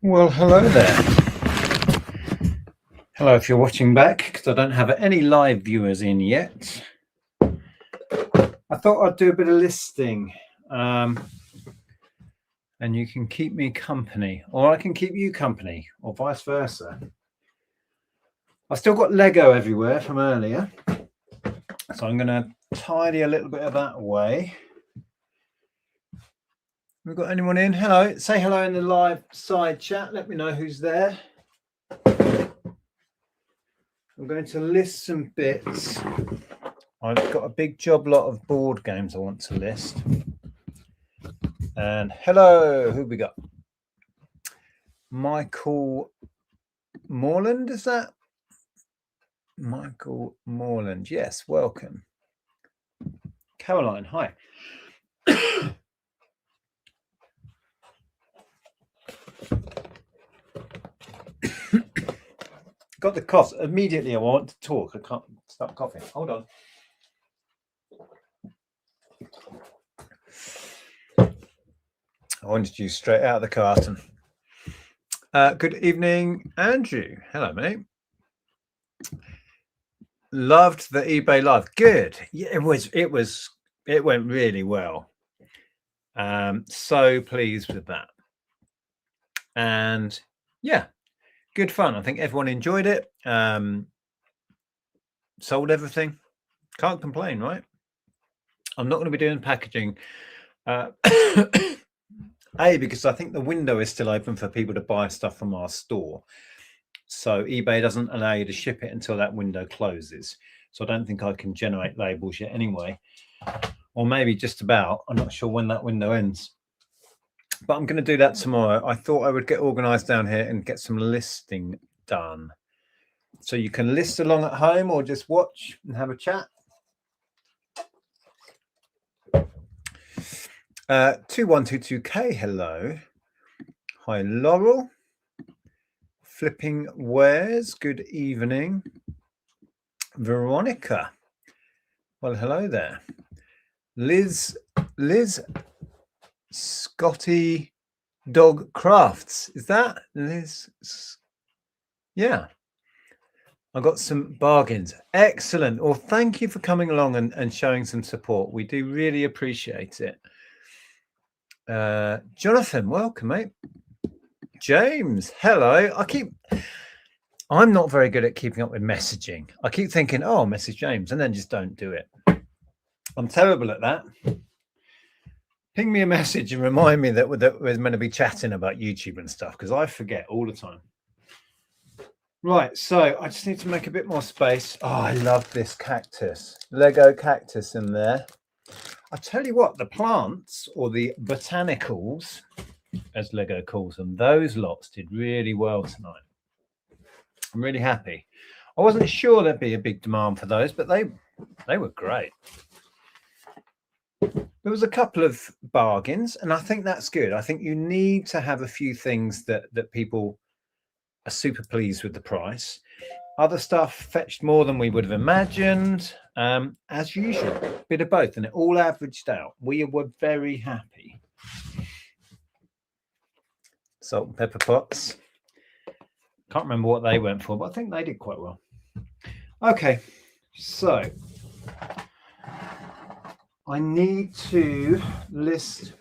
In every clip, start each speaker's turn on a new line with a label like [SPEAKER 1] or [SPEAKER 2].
[SPEAKER 1] Well, hello there. Hello, if you're watching back, because I don't have any live viewers in yet. I thought I'd do a bit of listing, and you can keep me company, or I can keep you company, or vice versa. I've still got Lego everywhere from earlier, so I'm going to tidy a little bit of that away. We've got anyone in? Hello. Say hello in the live side chat. Let me know who's there. I'm going to list some bits. I've got a big job lot of board games I want to list. And hello, who we got? Michael Morland, is that? Michael Morland, yes, welcome. Caroline, hi. Got the cough. Immediately I want to talk. I can't stop coughing. Hold on. I wanted you straight out of the carton. Good evening, Andrew. Hello, mate. Loved the eBay Live. Good. Yeah, it went really well. So pleased with that. And yeah, good fun. I think everyone enjoyed it. Sold everything. Can't complain, right? I'm not going to be doing packaging. Because I think the window is still open for people to buy stuff from our store. So eBay doesn't allow you to ship it until that window closes. So I don't think I can generate labels yet anyway. Or maybe just about. I'm not sure when that window ends. But I'm going to do that tomorrow. I thought I would get organized down here and get some listing done. So you can list along at home or just watch and have a chat. 2122K, hello. Hi, Laurel. Flipping Wares, good evening. Veronica, well, hello there. Liz Scotty Dog Crafts, is that Liz? Yeah, I got some bargains. Excellent. Well, thank you for coming along and showing some support. We do really appreciate it. Jonathan, welcome, mate. James, hello. I'm not very good at keeping up with messaging. I keep thinking, oh, I'll message James, and then just don't do it. I'm terrible at that. Ping me a message and remind me that we're meant to be chatting about YouTube and stuff, because I forget all the time. Right, so I just need to make a bit more space. Oh, I love this cactus. Lego cactus in there. I tell you what, the plants, or the botanicals, as Lego calls them, those lots did really well tonight. I'm really happy. I wasn't sure there'd be a big demand for those, but they were great. There was a couple of bargains, and I think that's good. I think you need to have a few things that people are super pleased with the price. Other stuff fetched more than we would have imagined. As usual, a bit of both, and it all averaged out. We were very happy. Salt and pepper pots. Can't remember what they went for, but I think they did quite well. Okay, so I need to list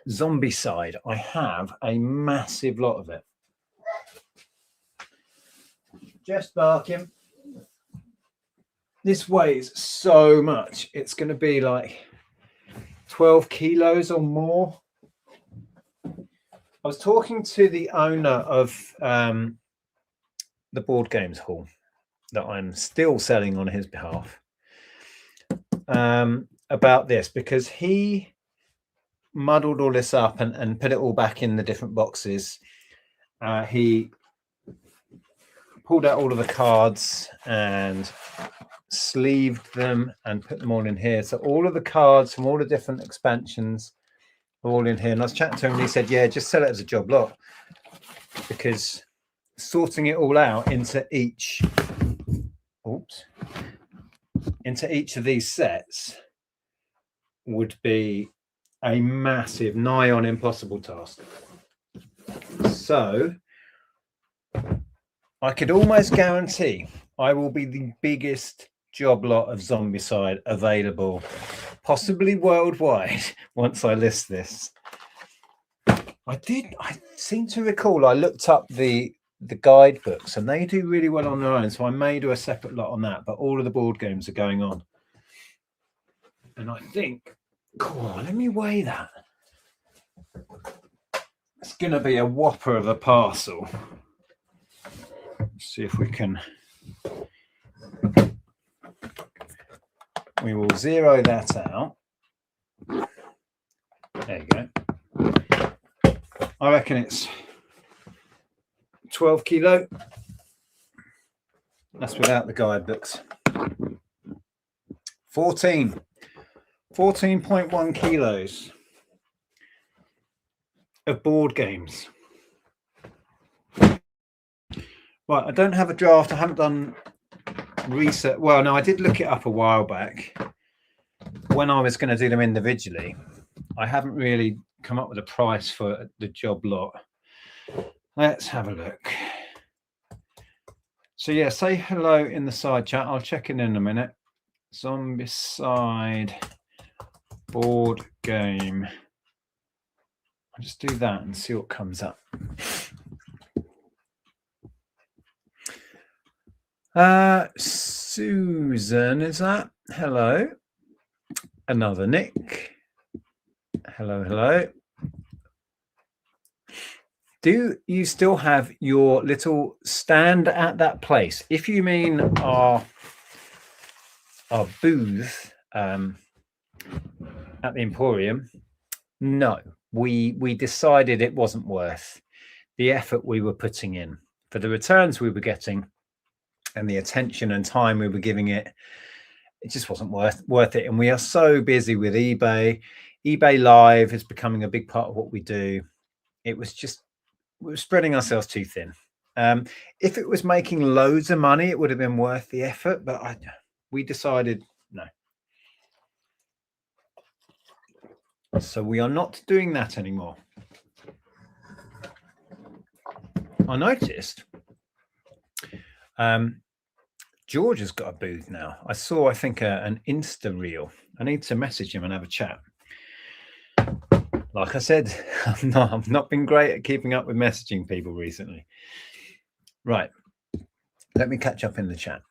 [SPEAKER 1] Zombicide. I have a massive lot of it. Just barking. This weighs so much. It's going to be like 12 kilos or more. I was talking to the owner of the Board Games Hall that I'm still selling on his behalf about this, because he muddled all this up and put it all back in the different boxes. He pulled out all of the cards and sleeved them and put them all in here. So all of the cards from all the different expansions are all in here. And I was chatting to him and he said, yeah, just sell it as a job lot, because sorting it all out into each of these sets would be a massive, nigh on impossible task. So I could almost guarantee I will be the biggest job lot of Zombicide available, possibly worldwide, once I list this. I seem to recall I looked up the guidebooks and they do really well on their own, so I may do a separate lot on that, but all of the board games are going on. And I think, cool, let me weigh that. It's going to be a whopper of a parcel. Let's see if we can. We will zero that out. There you go. I reckon it's 12 kilo. That's without the guidebooks. 14.1 kilos of board games. Right, I don't have a draft. I haven't done research. Well, no, I did look it up a while back when I was going to do them individually. I haven't really come up with a price for the job lot. Let's have a look. So yeah, say hello in the side chat. I'll check in a minute. Zombicide board game. I'll just do that and see what comes up. Susan, is that? Hello. Another Nick. Hello, hello. Do you still have your little stand at that place? If you mean our booth at the Emporium, no. We decided it wasn't worth the effort we were putting in for the returns we were getting and the attention and time we were giving it. It just wasn't worth it. And we are so busy with eBay. eBay Live is becoming a big part of what we do. It was just, we were spreading ourselves too thin. If it was making loads of money, it would have been worth the effort, but we decided no. So we are not doing that anymore. I noticed George has got a booth now. I saw, I think, an Insta reel. I need to message him and have a chat. Like I said, I've not been great at keeping up with messaging people recently. Right. Let me catch up in the chat.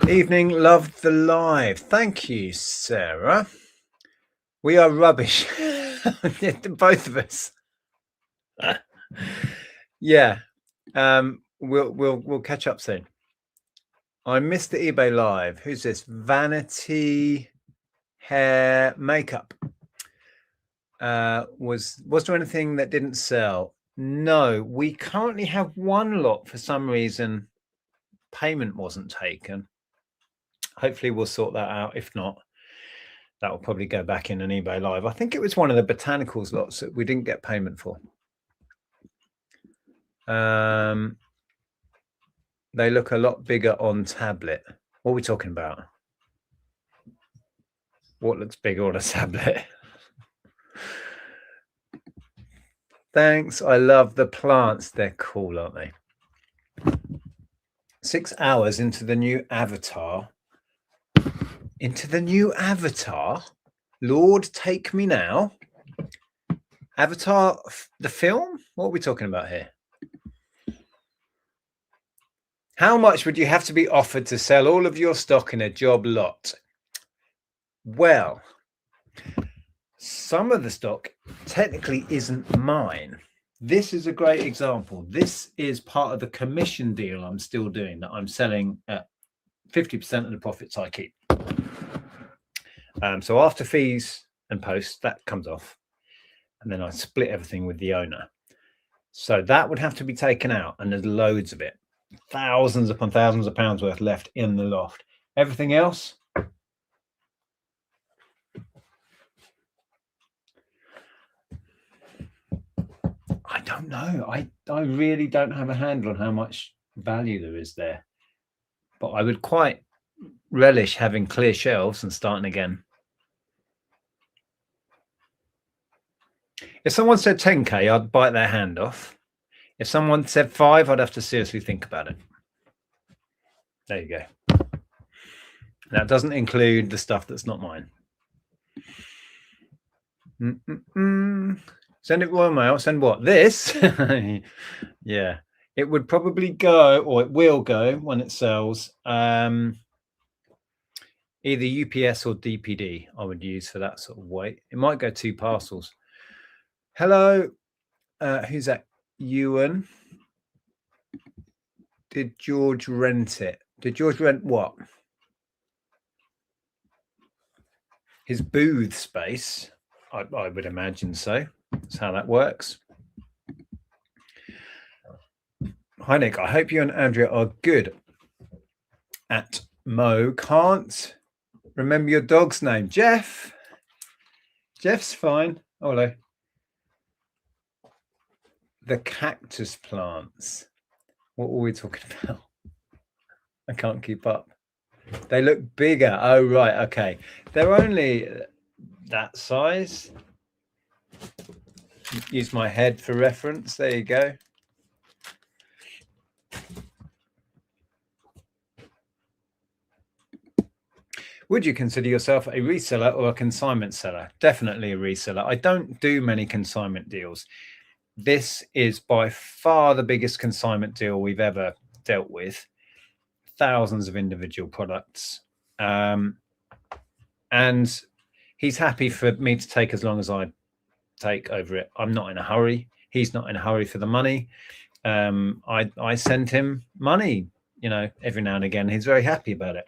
[SPEAKER 1] Evening, loved the live. Thank you, Sarah. We are rubbish. Both of us. Yeah. We'll catch up soon. I missed the eBay Live. Who's this? Vanity Hair Makeup. Was there anything that didn't sell? No, we currently have one lot. For some reason, payment wasn't taken. Hopefully we'll sort that out. If not, that will probably go back in an eBay Live. I think it was one of the botanicals lots that we didn't get payment for. They look a lot bigger on tablet. What are we talking about? What looks bigger on a tablet? Thanks. I love the plants. They're cool, aren't they? 6 hours into the new Avatar. Into the new Avatar? Lord, take me now. Avatar, the film? What are we talking about here? How much would you have to be offered to sell all of your stock in a job lot? Well, some of the stock technically isn't mine. This is a great example. This is part of the commission deal I'm still doing, that I'm selling at 50% of the profits I keep. So after fees and posts, that comes off. And then I split everything with the owner. So that would have to be taken out. And there's loads of it. Thousands upon thousands of pounds worth left in the loft. Everything else, I don't know. I really don't have a handle on how much value there is there. But I would quite relish having clear shelves and starting again. If someone said 10K, I'd bite their hand off. If someone said 5, I'd have to seriously think about it. There you go. That doesn't include the stuff that's not mine. Send it Royal Mail. Send what? This? Yeah. It would probably go, or it will go when it sells, either UPS or DPD I would use for that sort of weight. It might go 2 parcels. Hello. Who's that? Ewan. Did George rent it? Did George rent what? His booth space. I would imagine so. That's how that works. Hi, Nick. I hope you and Andrea are good at Mo. Can't remember your dog's name. Jeff. Jeff's fine. Oh, hello. The cactus plants. What were we talking about? I can't keep up. They look bigger. Oh, right. Okay. They're only that size. Use my head for reference. There you go. Would you consider yourself a reseller or a consignment seller? Definitely a reseller. I don't do many consignment deals. This is by far the biggest consignment deal we've ever dealt with. Thousands of individual products. And he's happy for me to take as long as I take over it. I'm not in a hurry. He's not in a hurry for the money. I send him money, every now and again. He's very happy about it.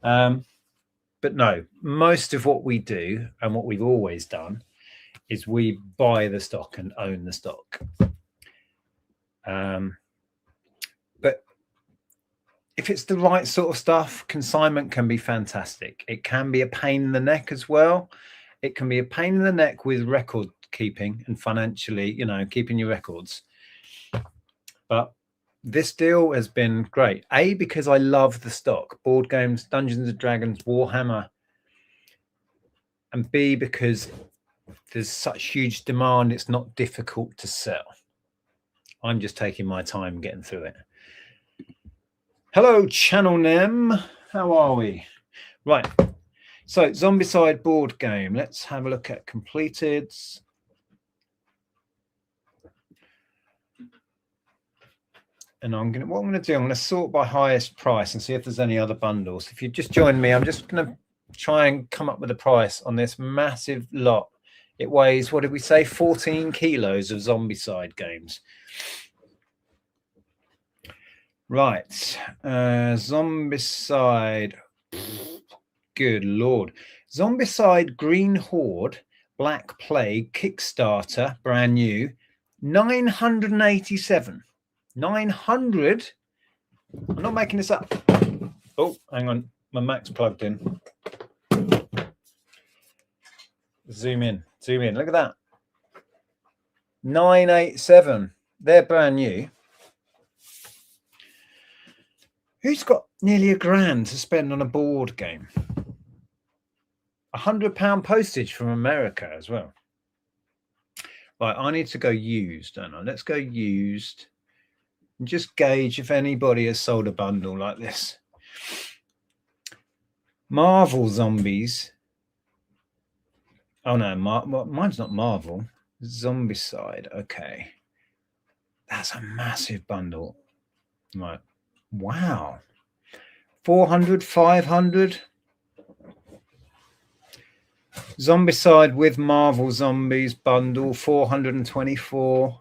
[SPEAKER 1] But no, most of what we do and what we've always done is we buy the stock and own the stock. But if it's the right sort of stuff, consignment can be fantastic. It can be a pain in the neck as well. It can be a pain in the neck with record keeping and financially, keeping your records. But this deal has been great. A, because I love the stock, board games, Dungeons and Dragons, Warhammer. And B, because there's such huge demand, it's not difficult to sell. I'm just taking my time getting through it. Hello, Channel Nem. How are we? Right. So, Zombicide board game. Let's have a look at completed. And what I'm going to do, I'm going to sort by highest price and see if there's any other bundles. If you've just joined me, I'm just going to try and come up with a price on this massive lot. It weighs, what did we say, 14 kilos of Zombicide games. Right. Zombicide. Good Lord. Zombicide Green Horde, Black Plague, Kickstarter, brand new, 987. 900. I'm not making this up. Oh, hang on. My Mac's plugged in. Zoom in. Look at that. 987. They're brand new. Who's got nearly £1,000 to spend on a board game? £100 postage from America as well. Right, I need to go used, don't I? Let's go used. And just gauge if anybody has sold a bundle like this. Marvel Zombies. Oh no, mine's not Marvel. Zombicide. Okay. That's a massive bundle. Right. Wow. 400, 500. Zombicide with Marvel Zombies bundle, 424.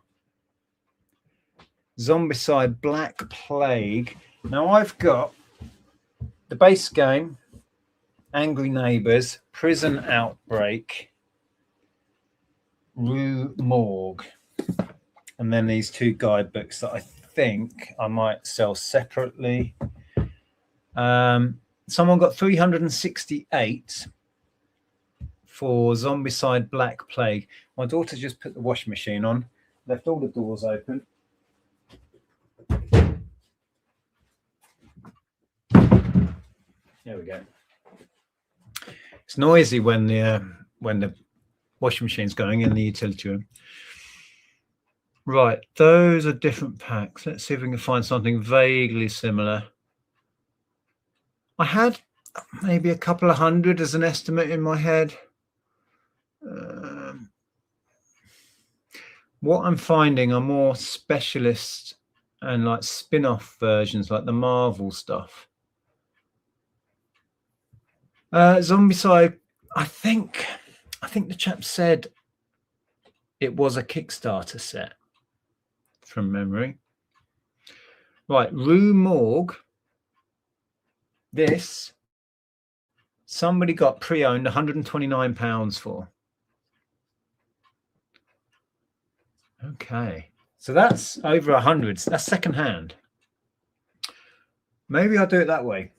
[SPEAKER 1] Zombicide Black Plague. Now I've got the base game, Angry Neighbours, Prison Outbreak, Rue Morgue, and then these 2 guidebooks that I think I might sell separately. Someone got 368 for Zombicide Black Plague. My daughter just put the washing machine on, left all the doors open. There we go. It's noisy when the washing machines going in the utility room. Right, those are different packs. Let's see if we can find something vaguely similar. I had maybe a couple of hundred as an estimate in my head. What I'm finding are more specialist and like spin-off versions, like the Marvel stuff. Zombicide, I think the chap said it was a Kickstarter set from memory. Right, Rue Morgue. This somebody got pre-owned £129 for. Okay, so that's over 100. That's second hand. Maybe I'll do it that way.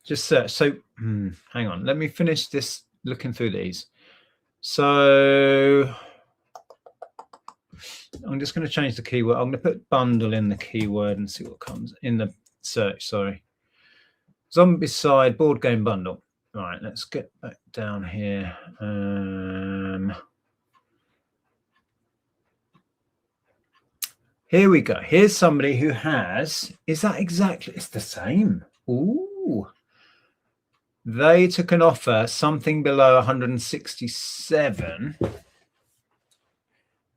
[SPEAKER 1] Just search. So hang on, let me finish this looking through these. So I'm just going to change the keyword. I'm going to put bundle in the keyword and see what comes in the search. Sorry. Zombicide board game bundle. All right, let's get back down here. Here we go. Here's somebody who has, is that exactly, it's the same. Ooh. They took an offer, something below 167.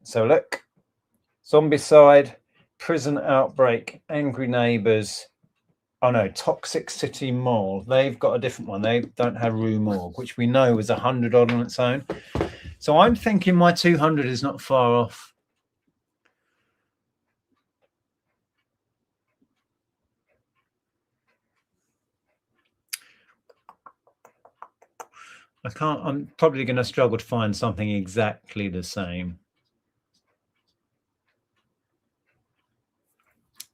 [SPEAKER 1] So look, Zombicide, Prison Outbreak, Angry Neighbors. Oh no, Toxic City Mall. They've got a different one. They don't have Rue Morgue, which we know was 100 odd on its own. So I'm thinking my 200 is not far off. I'm probably going to struggle to find something exactly the same.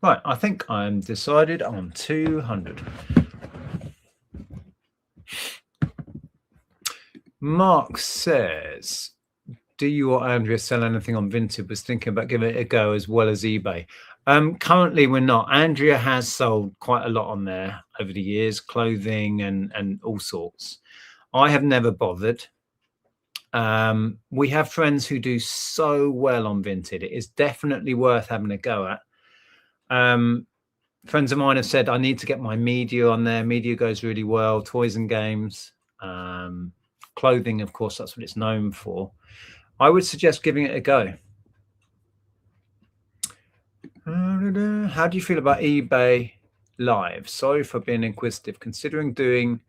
[SPEAKER 1] Right, I think I'm decided on 200. Mark says, do you or Andrea sell anything on Vinted? Was thinking about giving it a go as well as eBay. Currently we're not. Andrea has sold quite a lot on there over the years, clothing and all sorts. I have never bothered. We have friends who do so well on Vinted. It is definitely worth having a go at. Friends of mine have said, I need to get my media on there. Media goes really well. Toys and games. Clothing, of course, that's what it's known for. I would suggest giving it a go. How do you feel about eBay Live? Sorry for being inquisitive. Considering doing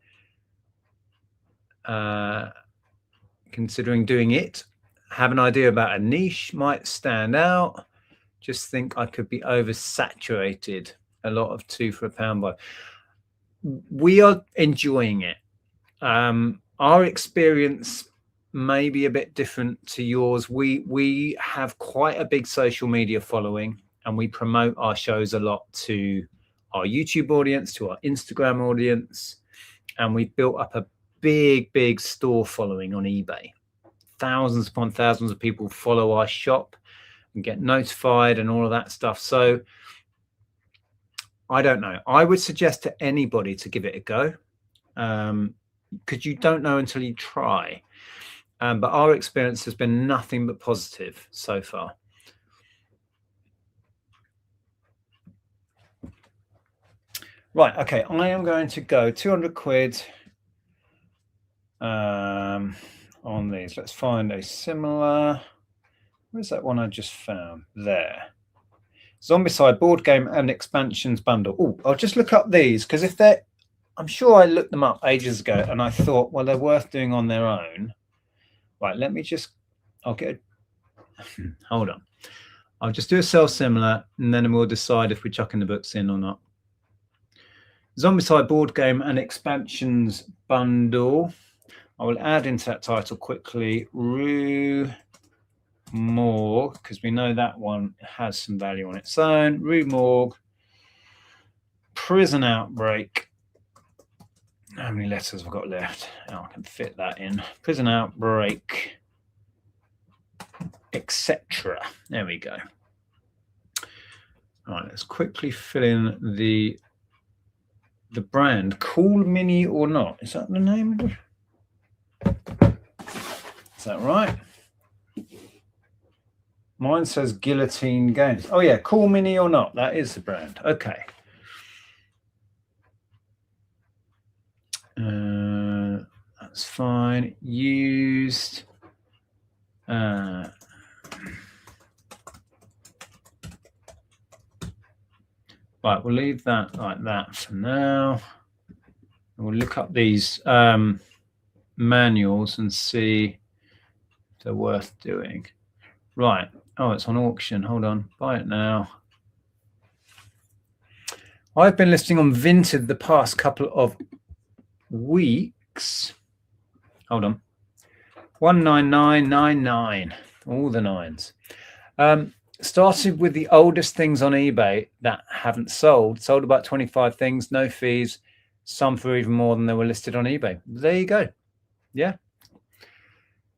[SPEAKER 1] it, have an idea about a niche might stand out. Just think I could be oversaturated. A lot of £2 for £1 buy. We are enjoying it. Our experience may be a bit different to yours. We have quite a big social media following, and we promote our shows a lot to our YouTube audience, to our Instagram audience, and we've built up a big store following on eBay. Thousands upon thousands of people follow our shop and get notified and all of that stuff. So I don't know. I would suggest to anybody to give it a go, because you don't know until you try. But our experience has been nothing but positive so far. Right, okay, I am going to go 200 quid on these. Let's find a similar. Where's that one I just found? There. Zombicide board game and expansions bundle. Oh, I'll just look up these, because if they're, I'm sure I looked them up ages ago and I thought, well, they're worth doing on their own. Right, let me just, I'll get, hold on. I'll just do a sell similar, and then we'll decide if we're chucking the books in or not. Zombicide board game and expansions bundle. I will add into that title quickly Rue Morgue, because we know that one has some value on its own. Rue Morgue, Prison Outbreak. How many letters have I got left? Oh, I can fit that in. Prison Outbreak, etc. There we go. All right, let's quickly fill in the brand. Cool Mini or Not. Is that the name? Is that right? Mine says Guillotine Games. Oh yeah, Cool Mini or Not. That is the brand. Okay. That's fine. Used. Right, we'll leave that like that for now. We'll look up these manuals and see if they're worth doing. Right. Oh, it's on auction. Hold on. Buy it now. I've been listing on Vinted the past couple of weeks. Hold on. 19999. All the nines. Started with the oldest things on eBay that haven't sold. Sold about 25 things, no fees. Some for even more than they were listed on eBay. There you go. Yeah.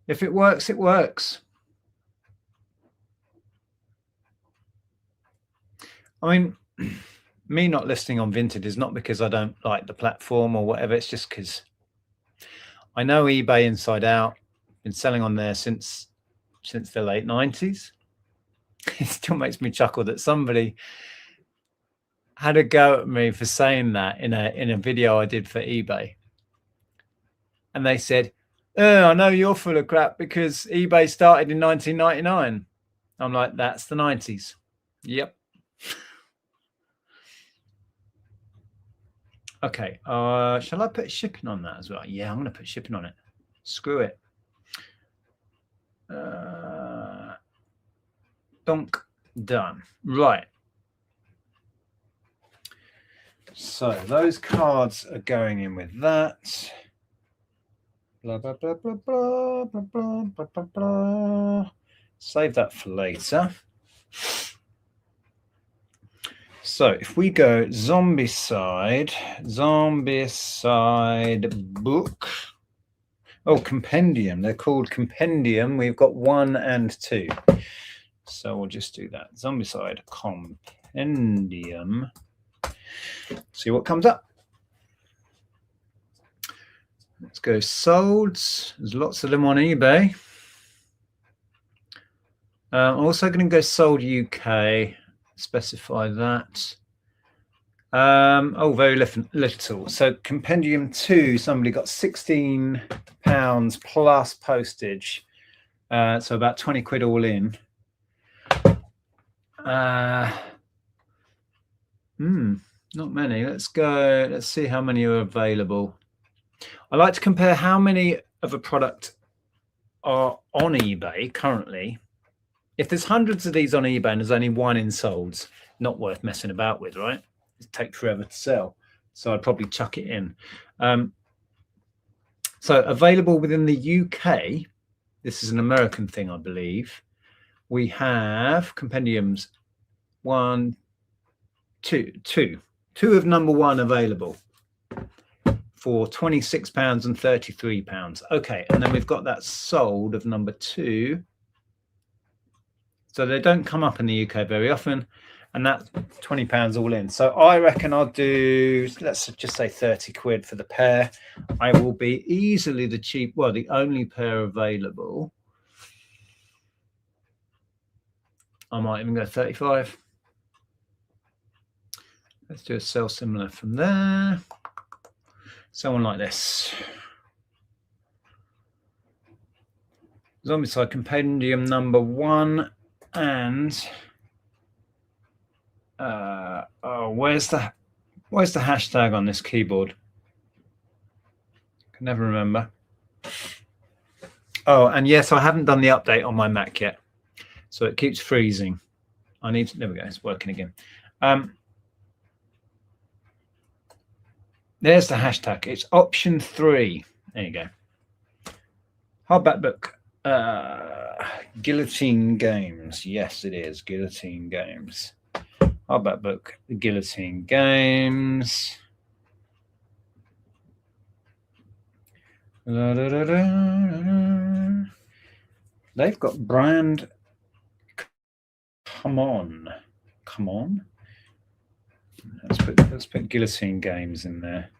[SPEAKER 1] If it works, it works. I mean, me not listing on Vinted is not because I don't like the platform or whatever. It's just because I know eBay inside out. Been selling on there since the late 90s. It still makes me chuckle that somebody had a go at me for saying that in a video I did for eBay. And they said, "Oh, I know you're full of crap because eBay started in 1999. I'm like, that's the 90s. Yep. Okay. Shall I put shipping on that as well? Yeah, I'm going to put shipping on it. Screw it. Done. Right. So those cards are going in with that. Blah, blah, blah, blah, blah, blah, blah, blah, blah, blah. Save that for later. So if we go Zombicide book. Oh, Compendium. They're called Compendium. We've got 1 and 2. So we'll just do that. Zombicide Compendium. See what comes up. Let's go solds. There's lots of them on eBay. I'm also going to go sold UK. Specify that. Oh, very little. So Compendium 2, somebody got £16 plus postage. So about 20 quid all in. Not many. Let's see how many are available. I like to compare how many of a product are on eBay currently. If there's hundreds of these on eBay and there's only 1 in solds, not worth messing about with, right? It takes forever to sell. So I'd probably chuck it in. So available within the UK, this is an American thing, I believe. We have Compendiums 1, 2 of number 1 available for £26 and £33. Okay, and then we've got that sold of number 2. So they don't come up in the UK very often, and that's £20 all in. So I reckon I'll do, let's just say 30 quid for the pair. I will be easily the only pair available. I might even go 35. Let's do a sell similar from there. Someone like this. Zombicide Compendium number 1 and where's the hashtag on this keyboard? Can never remember. Oh, and yes, I haven't done the update on my Mac yet, so it keeps freezing. There we go. It's working again. There's the hashtag. It's option 3. There you go. Hardback book. Guillotine Games. Yes, it is. Guillotine Games. Hardback book. Guillotine Games. They've got brand. Come on. Let's put Guillotine Games in there.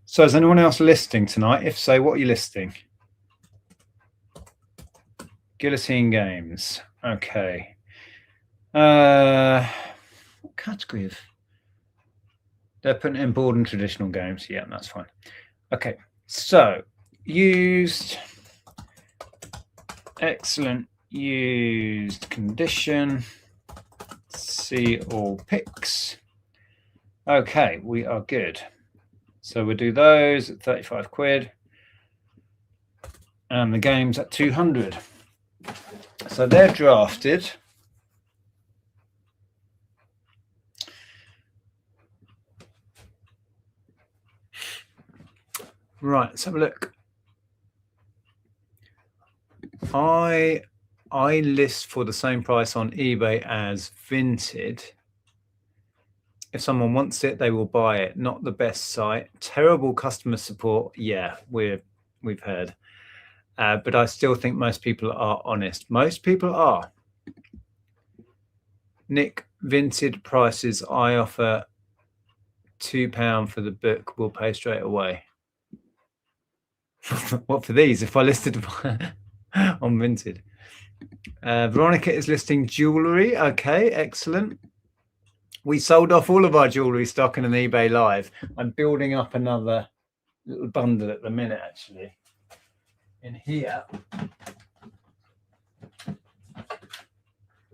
[SPEAKER 1] So is anyone else listing tonight? If so, what are you listing? Guillotine Games. Okay. What category of? They're putting in board and traditional games. Yeah, that's fine. Okay. So used. Excellent. Used condition. See all picks. Okay, we are good. So we'll do those at 35 quid. And the game's at 200. So they're drafted. Right, let's have a look. I list for the same price on eBay as Vinted. If someone wants it, they will buy it. Not the best site. Terrible customer support. Yeah, we've heard. But I still think most people are honest. Most people are. Nick, Vinted prices. I offer £2 for the book. We'll pay straight away. What for these? If I listed on Vinted. Veronica is listing jewelry. Okay, excellent. We sold off all of our jewelry stock in an eBay Live. I'm building up another little bundle at the minute, actually. In here.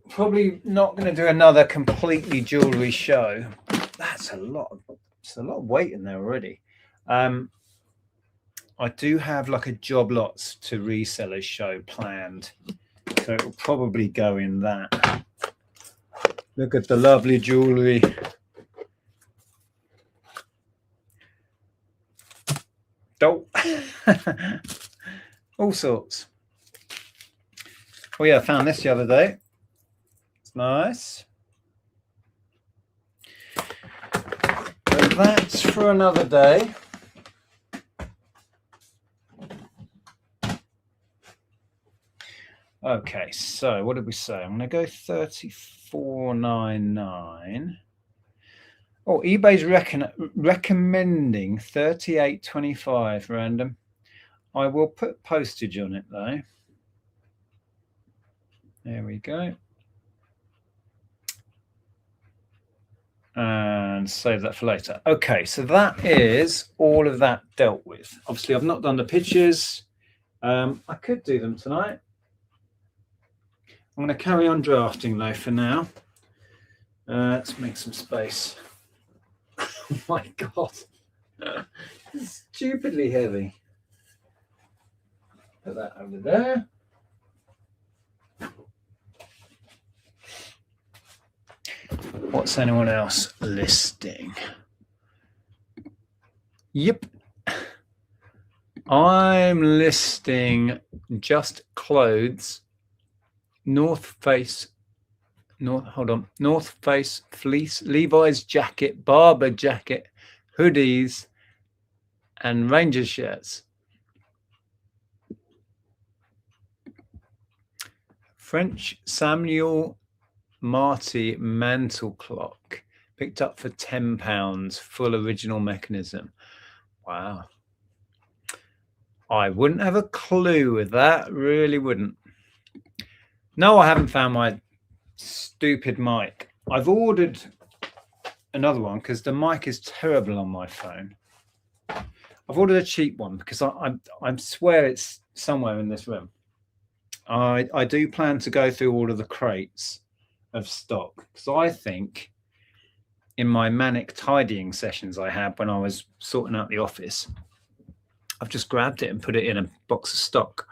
[SPEAKER 1] Probably not going to do another completely jewelry show. That's a lot. It's a lot of weight in there already. I do have like a job lots to resellers show planned, so it will probably go in that. Look at the lovely jewelry. Oh, all sorts. Oh yeah, I found this the other day. It's nice. So that's for another day. Okay, so what did we say? I'm going to go 34.99. Oh, eBay's recommending 38.25 random. I will put postage on it though. There we go. And save that for later. Okay, so that is all of that dealt with. Obviously, I've not done the pictures. I could do them tonight. I'm going to carry on drafting though for now. Let's make some space. Oh my God. It's stupidly heavy. Put that over there. What's anyone else listing? Yep. I'm listing just clothes. North Face fleece, Levi's jacket, Barber jacket, hoodies, and Rangers shirts. French Samuel Marty mantle clock, picked up for £10, full original mechanism. Wow. I wouldn't have a clue with that, really wouldn't. No, I haven't found my stupid mic. I've ordered another one because the mic is terrible on my phone. I've ordered a cheap one because I swear it's somewhere in this room. I do plan to go through all of the crates of stock because I think in my manic tidying sessions I had when I was sorting out the office, I've just grabbed it and put it in a box of stock.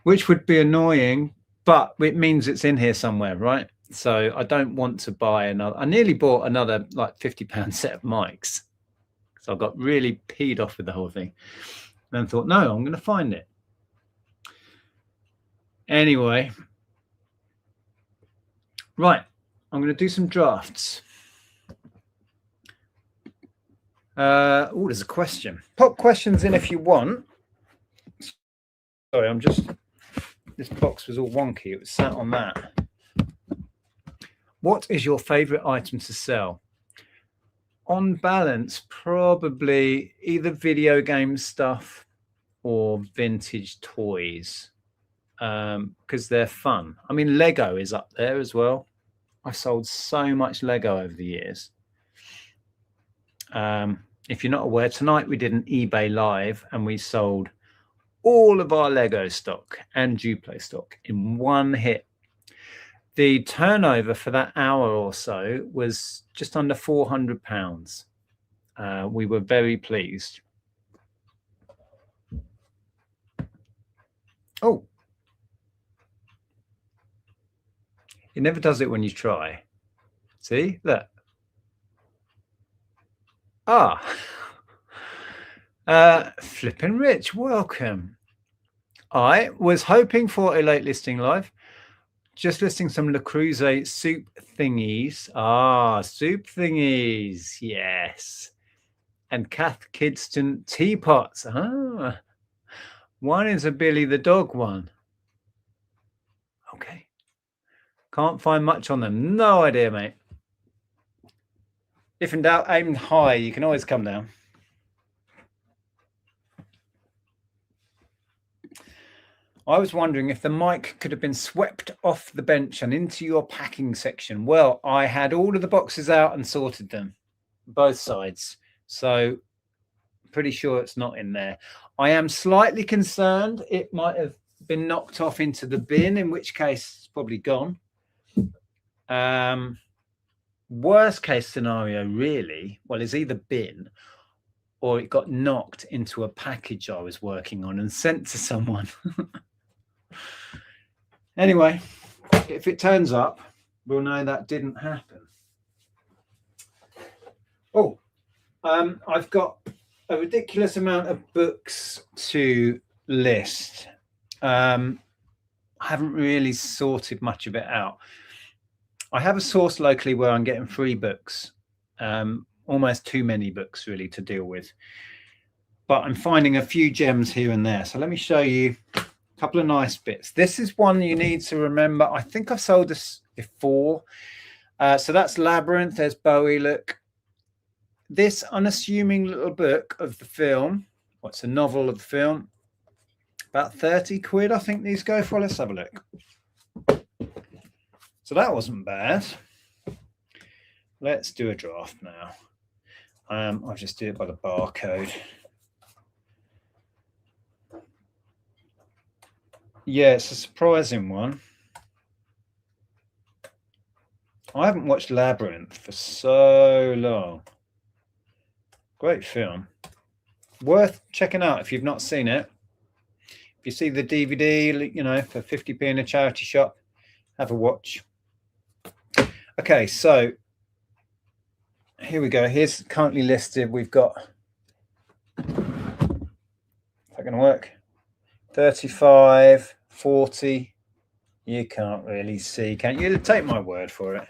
[SPEAKER 1] Which would be annoying, but it means it's in here somewhere, right? So I don't want to buy another. I nearly bought another like £50 set of mics. So I got really peed off with the whole thing. And then thought, no, I'm going to find it. Anyway. Right. I'm going to do some drafts. Oh, there's a question. Pop questions in if you want. Sorry, this box was all wonky. It was sat on that. What is your favorite item to sell? On balance, probably either video game stuff or vintage toys because they're fun. I mean, Lego is up there as well. I've sold so much Lego over the years. If you're not aware, tonight we did an eBay live and we sold all of our Lego stock and Duplo stock in one hit. The turnover for that hour or so was just under £400. We were very pleased. Oh, it never does it when you try. See, look. Flippin' Rich, welcome. I was hoping for a late listing live. Just listing some Le Creuset soup thingies. Soup thingies, yes. And Cath Kidston teapots. One is a Billy the dog one. Okay. Can't find much on them. No idea, mate. If in doubt, aim high. You can always come down. I was wondering if the mic could have been swept off the bench and into your packing section. Well, I had all of the boxes out and sorted them, both sides. So pretty sure it's not in there. I am slightly concerned it might have been knocked off into the bin, in which case it's probably gone. Worst case scenario, really, well, is either bin or it got knocked into a package I was working on and sent to someone. Anyway, if it turns up, we'll know that didn't happen. I've got a ridiculous amount of books to list. I haven't really sorted much of it out. I have a source locally where I'm getting free books, almost too many books really to deal with. But I'm finding a few gems here and there. So let me show you a couple of nice bits. This is one you need to remember. I think I've sold this before. So that's Labyrinth. There's Bowie. Look. This unassuming little book of the film. What's a novel of the film? About 30 quid, I think these go for. Let's have a look. So that wasn't bad. Let's do a draft now. I'll just do it by the barcode. Yeah, it's a surprising one. I haven't watched Labyrinth for so long. Great film. Worth checking out if you've not seen it. If you see the DVD, you know, for 50p in a charity shop, have a watch. Okay, so here we go. Here's currently listed. We've got, is that going to work? 35, 40. You can't really see, can you? Take my word for it.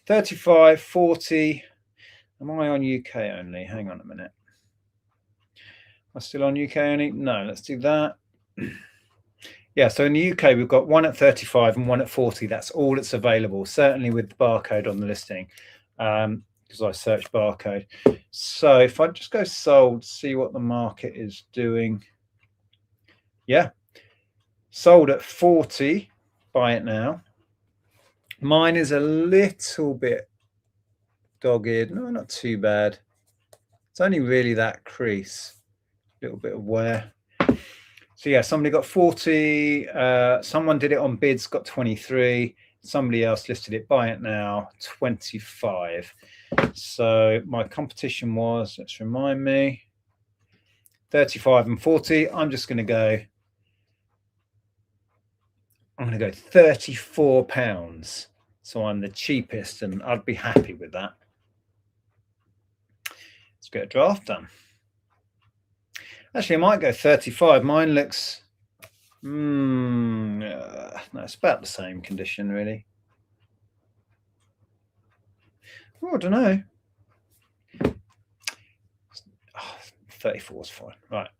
[SPEAKER 1] 35, 40. Am I on UK only? Hang on a minute. Am I still on UK only? No, let's do that. Yeah, so in the UK, we've got one at 35 and one at 40. That's all that's available, certainly with the barcode on the listing, because I searched barcode. So if I just go sold, see what the market is doing. Yeah, sold at 40. Buy it now. Mine is a little bit dogged. No, not too bad. It's only really that crease. A little bit of wear. So yeah, somebody got 40. Someone did it on bids, got 23. Somebody else listed it, buy it now, 25. So my competition was, let's remind me, 35 and 40. I'm just going to go, £34. So I'm the cheapest and I'd be happy with that. Let's get a draft done. Actually, I might go 35. Mine looks, no, it's about the same condition, really. Oh, I don't know. 34 is fine. Right.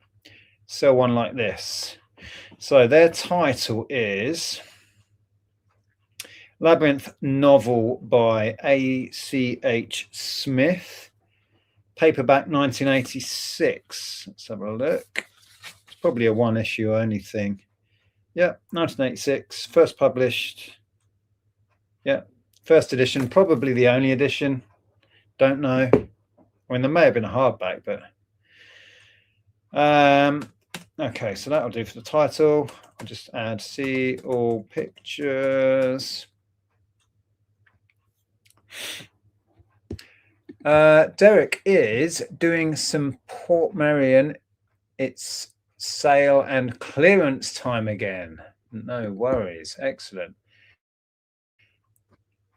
[SPEAKER 1] Sell one like this. So their title is Labyrinth novel by A.C.H. Smith. Paperback 1986. Let's have a look. probably a one issue only thing. Yeah, 1986, first published. Yeah, first edition, probably the only edition. Don't know. I mean, there may have been a hardback, but okay, so that'll do for the title. I'll just add see all pictures. Derek is doing some Portmeirion. It's sale and clearance time again. No worries. Excellent.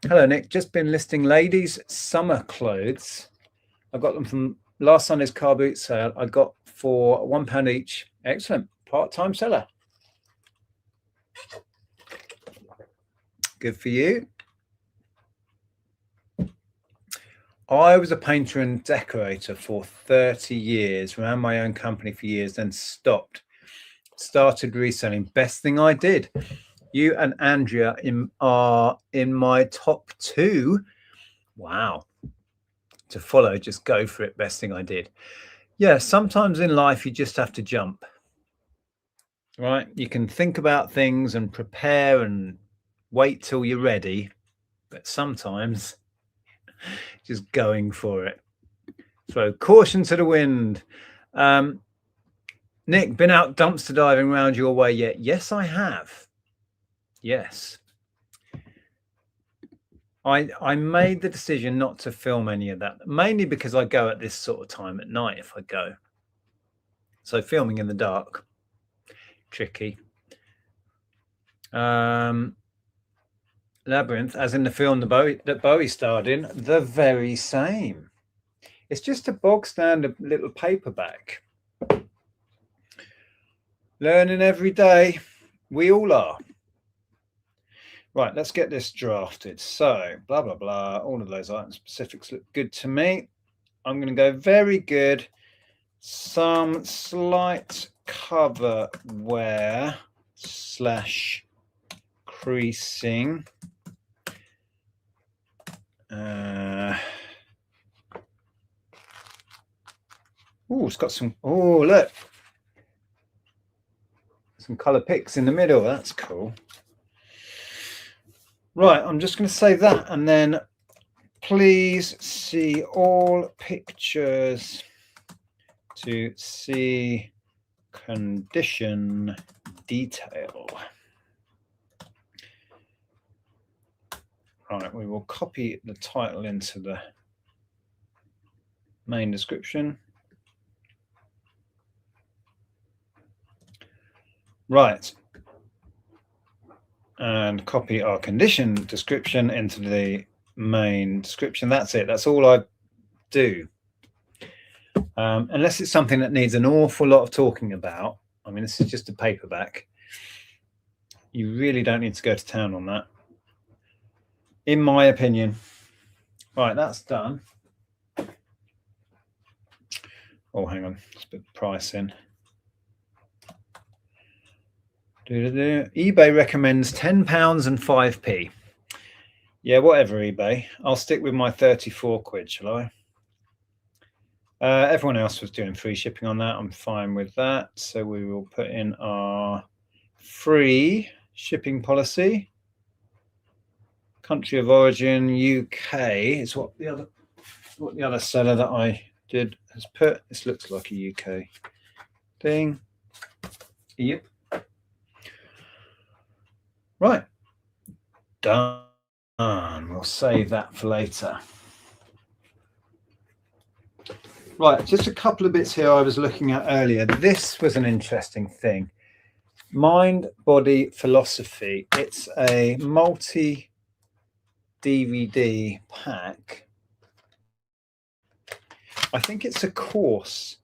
[SPEAKER 1] Hello, Nick. Just been listing ladies' summer clothes. I got them from last Sunday's car boot sale. I got for £1 each. Excellent. Part-time seller. Good for you. I was a painter and decorator for 30 years, ran my own company for years, then stopped. Started reselling. Best thing I did. You and Andrea are in my top 2. Wow. To follow, just go for it. Best thing I did. Yeah, sometimes in life you just have to jump. Right? You can think about things and prepare and wait till you're ready, but sometimes just going for it. So caution to the wind. Nick, been out dumpster diving around your way yet? Yes, I have. Yes. I made the decision not to film any of that, mainly because I go at this sort of time at night if I go. So filming in the dark, tricky. Labyrinth, as in the film that Bowie starred in, the very same. It's just a bog standard little paperback. Learning every day. We all are. Right, let's get this drafted. So, blah, blah, blah. All of those item specifics look good to me. I'm going to go very good. Some slight cover wear / creasing. Oh, it's got some. Oh, look. Some color picks in the middle. That's cool. Right, I'm just going to say that, and then please see all pictures to see condition detail. Right, we will copy the title into the main description. Right. And copy our condition description into the main description. That's it. That's all I do. Unless it's something that needs an awful lot of talking about. I mean, this is just a paperback. You really don't need to go to town on that, in my opinion. Right, that's done. Oh, hang on. Let's put the price in. eBay recommends £10 and 5p. Yeah, whatever, eBay. I'll stick with my 34 quid, shall I? Everyone else was doing free shipping on that. I'm fine with that. So we will put in our free shipping policy. Country of origin, UK. It's what the other seller that I did has put. This looks like a UK thing. Yep. Right. Done. We'll save that for later. Right, just a couple of bits here I was looking at earlier. This was an interesting thing. Mind Body Philosophy. It's a multi-DVD pack. I think it's a course.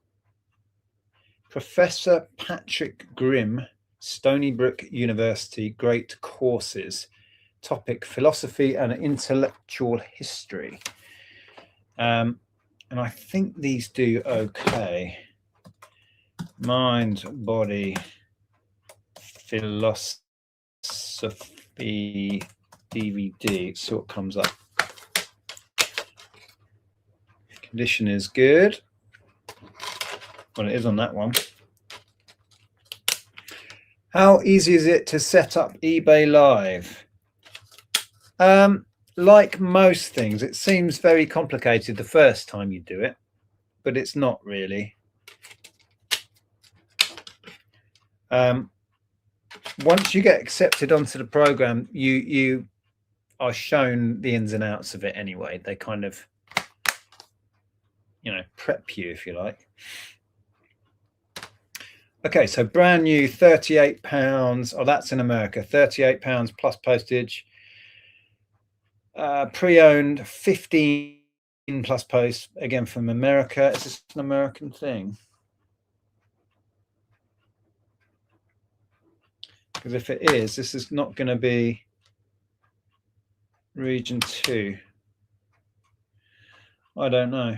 [SPEAKER 1] Professor Patrick Grimm, Stony Brook University, Great Courses. Topic: Philosophy and Intellectual History. And I think these do okay. Mind, Body, Philosophy DVD. See what comes up. Condition is good. Well, it is on that one. How easy is it to set up eBay Live? Like most things, it seems very complicated the first time you do it, but it's not really. Once you get accepted onto the program, you are shown the ins and outs of it anyway. They kind of, prep you, if you like. Okay, so brand new, £38. Oh, that's in America. £38 plus postage. Pre-owned, 15 plus post, again from America. Is this an American thing? Because if it is, this is not going to be region 2. I don't know.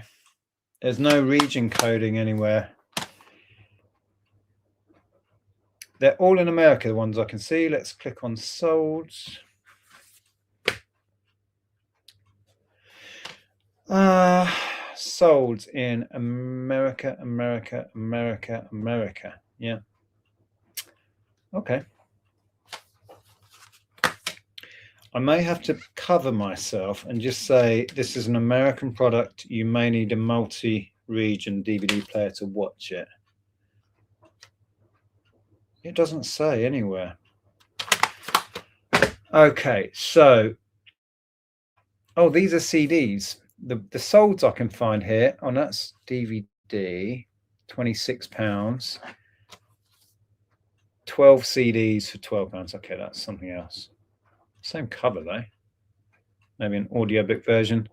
[SPEAKER 1] There's no region coding anywhere. They're all in America, the ones I can see. Let's click on solds. Solds in America, America, America, America. Yeah. Okay. I may have to cover myself and just say this is an American product. You may need a multi-region DVD player to watch it. It doesn't say anywhere. Okay, so these are CDs. The solds I can find here. Oh, that's DVD, £26. 12 CDs for £12. Okay, that's something else. Same cover though. Maybe an audiobook version.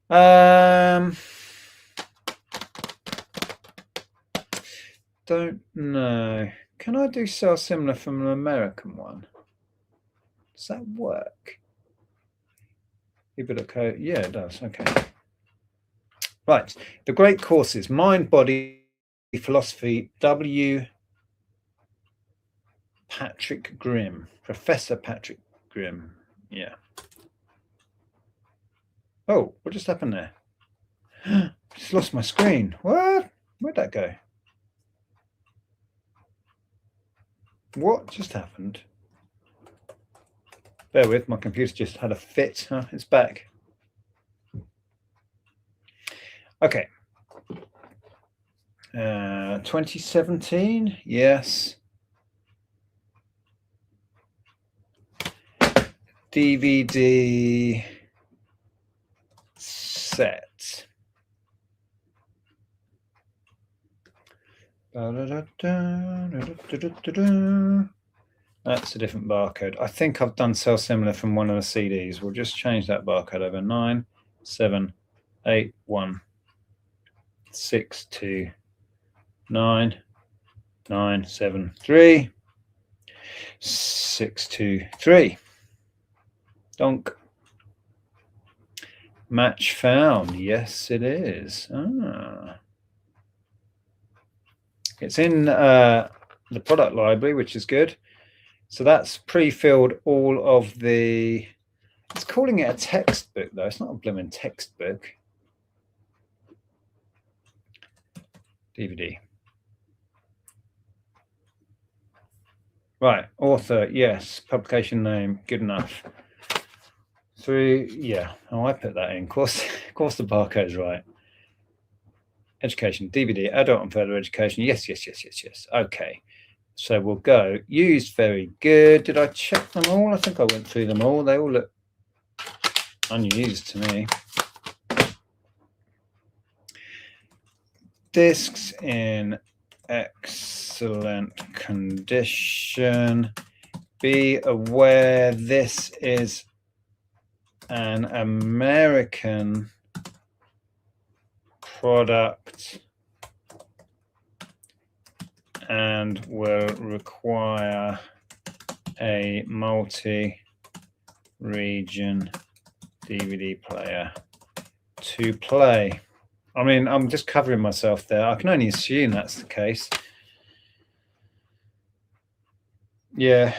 [SPEAKER 1] Don't know. Can I do sell similar from an American one? Does that work? code. Yeah, it does. Okay. Right. The great courses: Mind, Body, Philosophy. W. Patrick Grimm. Professor Patrick Grimm. Yeah. Oh, what just happened there? Just lost my screen. What? Where'd that go? What just happened? Bear with, my computer just had a fit. It's back. Okay. 2017, yes. DVD set. That's a different barcode. I think I've done sell similar from one of the CDs. We'll just change that barcode over. 9781629973623. Donk. Match found. Yes, it is. It's in the product library, which is good. So that's pre-filled all of the... It's calling it a textbook, though. It's not a blooming textbook. DVD. Right. Author, yes. Publication name, good enough. 3, yeah. Oh, I put that in. Of course the barcode's right. Education, DVD, adult and further education. Yes. Okay. So we'll go. Used, very good. Did I check them all? I think I went through them all. They all look unused to me. Discs in excellent condition. Be aware this is an American product and will require a multi-region DVD player to play. I mean, I'm just covering myself there. I can only assume that's the case. Yeah.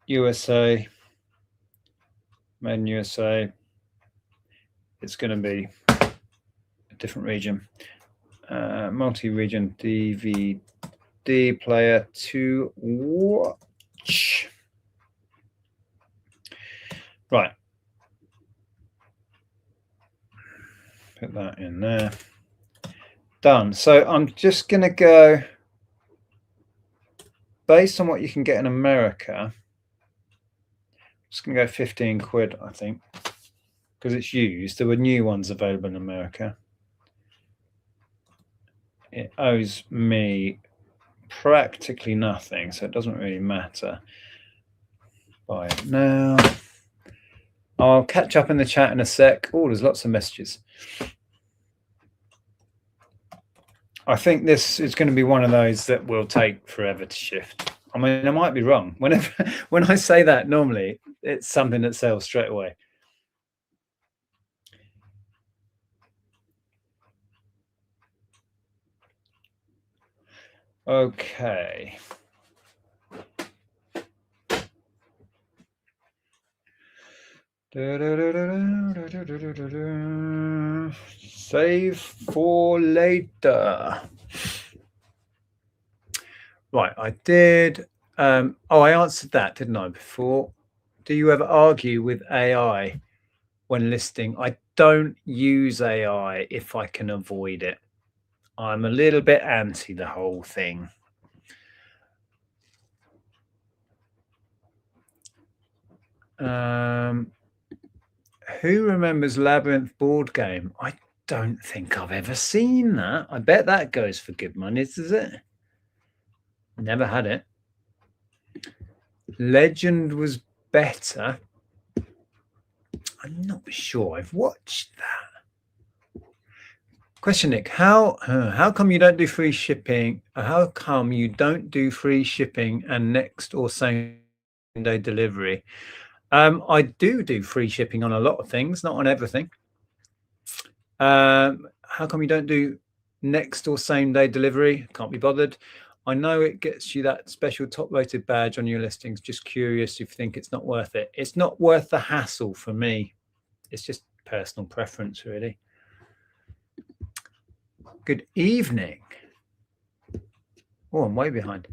[SPEAKER 1] USA. Made in USA. It's going to be a different region. Multi-region DVD HD player to watch. Right. Put that in there. Done. So I'm just going to go based on what you can get in America. I'm just going to go 15 quid, I think, because it's used. There were new ones available in America. It owes me practically nothing, so it doesn't really matter. Buy it now. I'll catch up in the chat in a sec. Oh, there's lots of messages. I think this is going to be one of those that will take forever to shift. I mean, I might be wrong. When I say that, normally it's something that sells straight away. Okay. Save for later. Right, I did. I answered that, didn't I, before? Do you ever argue with AI when listing? I don't use AI if I can avoid it. I'm a little bit anti the whole thing. Who remembers Labyrinth board game? I don't think I've ever seen that. I bet that goes for good money, does it? Never had it. Legend was better. I'm not sure. I've watched that. Question, Nick. How come you don't do free shipping? How come you don't do free shipping and next or same day delivery? I do free shipping on a lot of things, not on everything. How come you don't do next or same day delivery? Can't be bothered. I know it gets you that special top rated badge on your listings. Just curious if you think it's not worth it. It's not worth the hassle for me. It's just personal preference, really. Good evening. Oh, I'm way behind.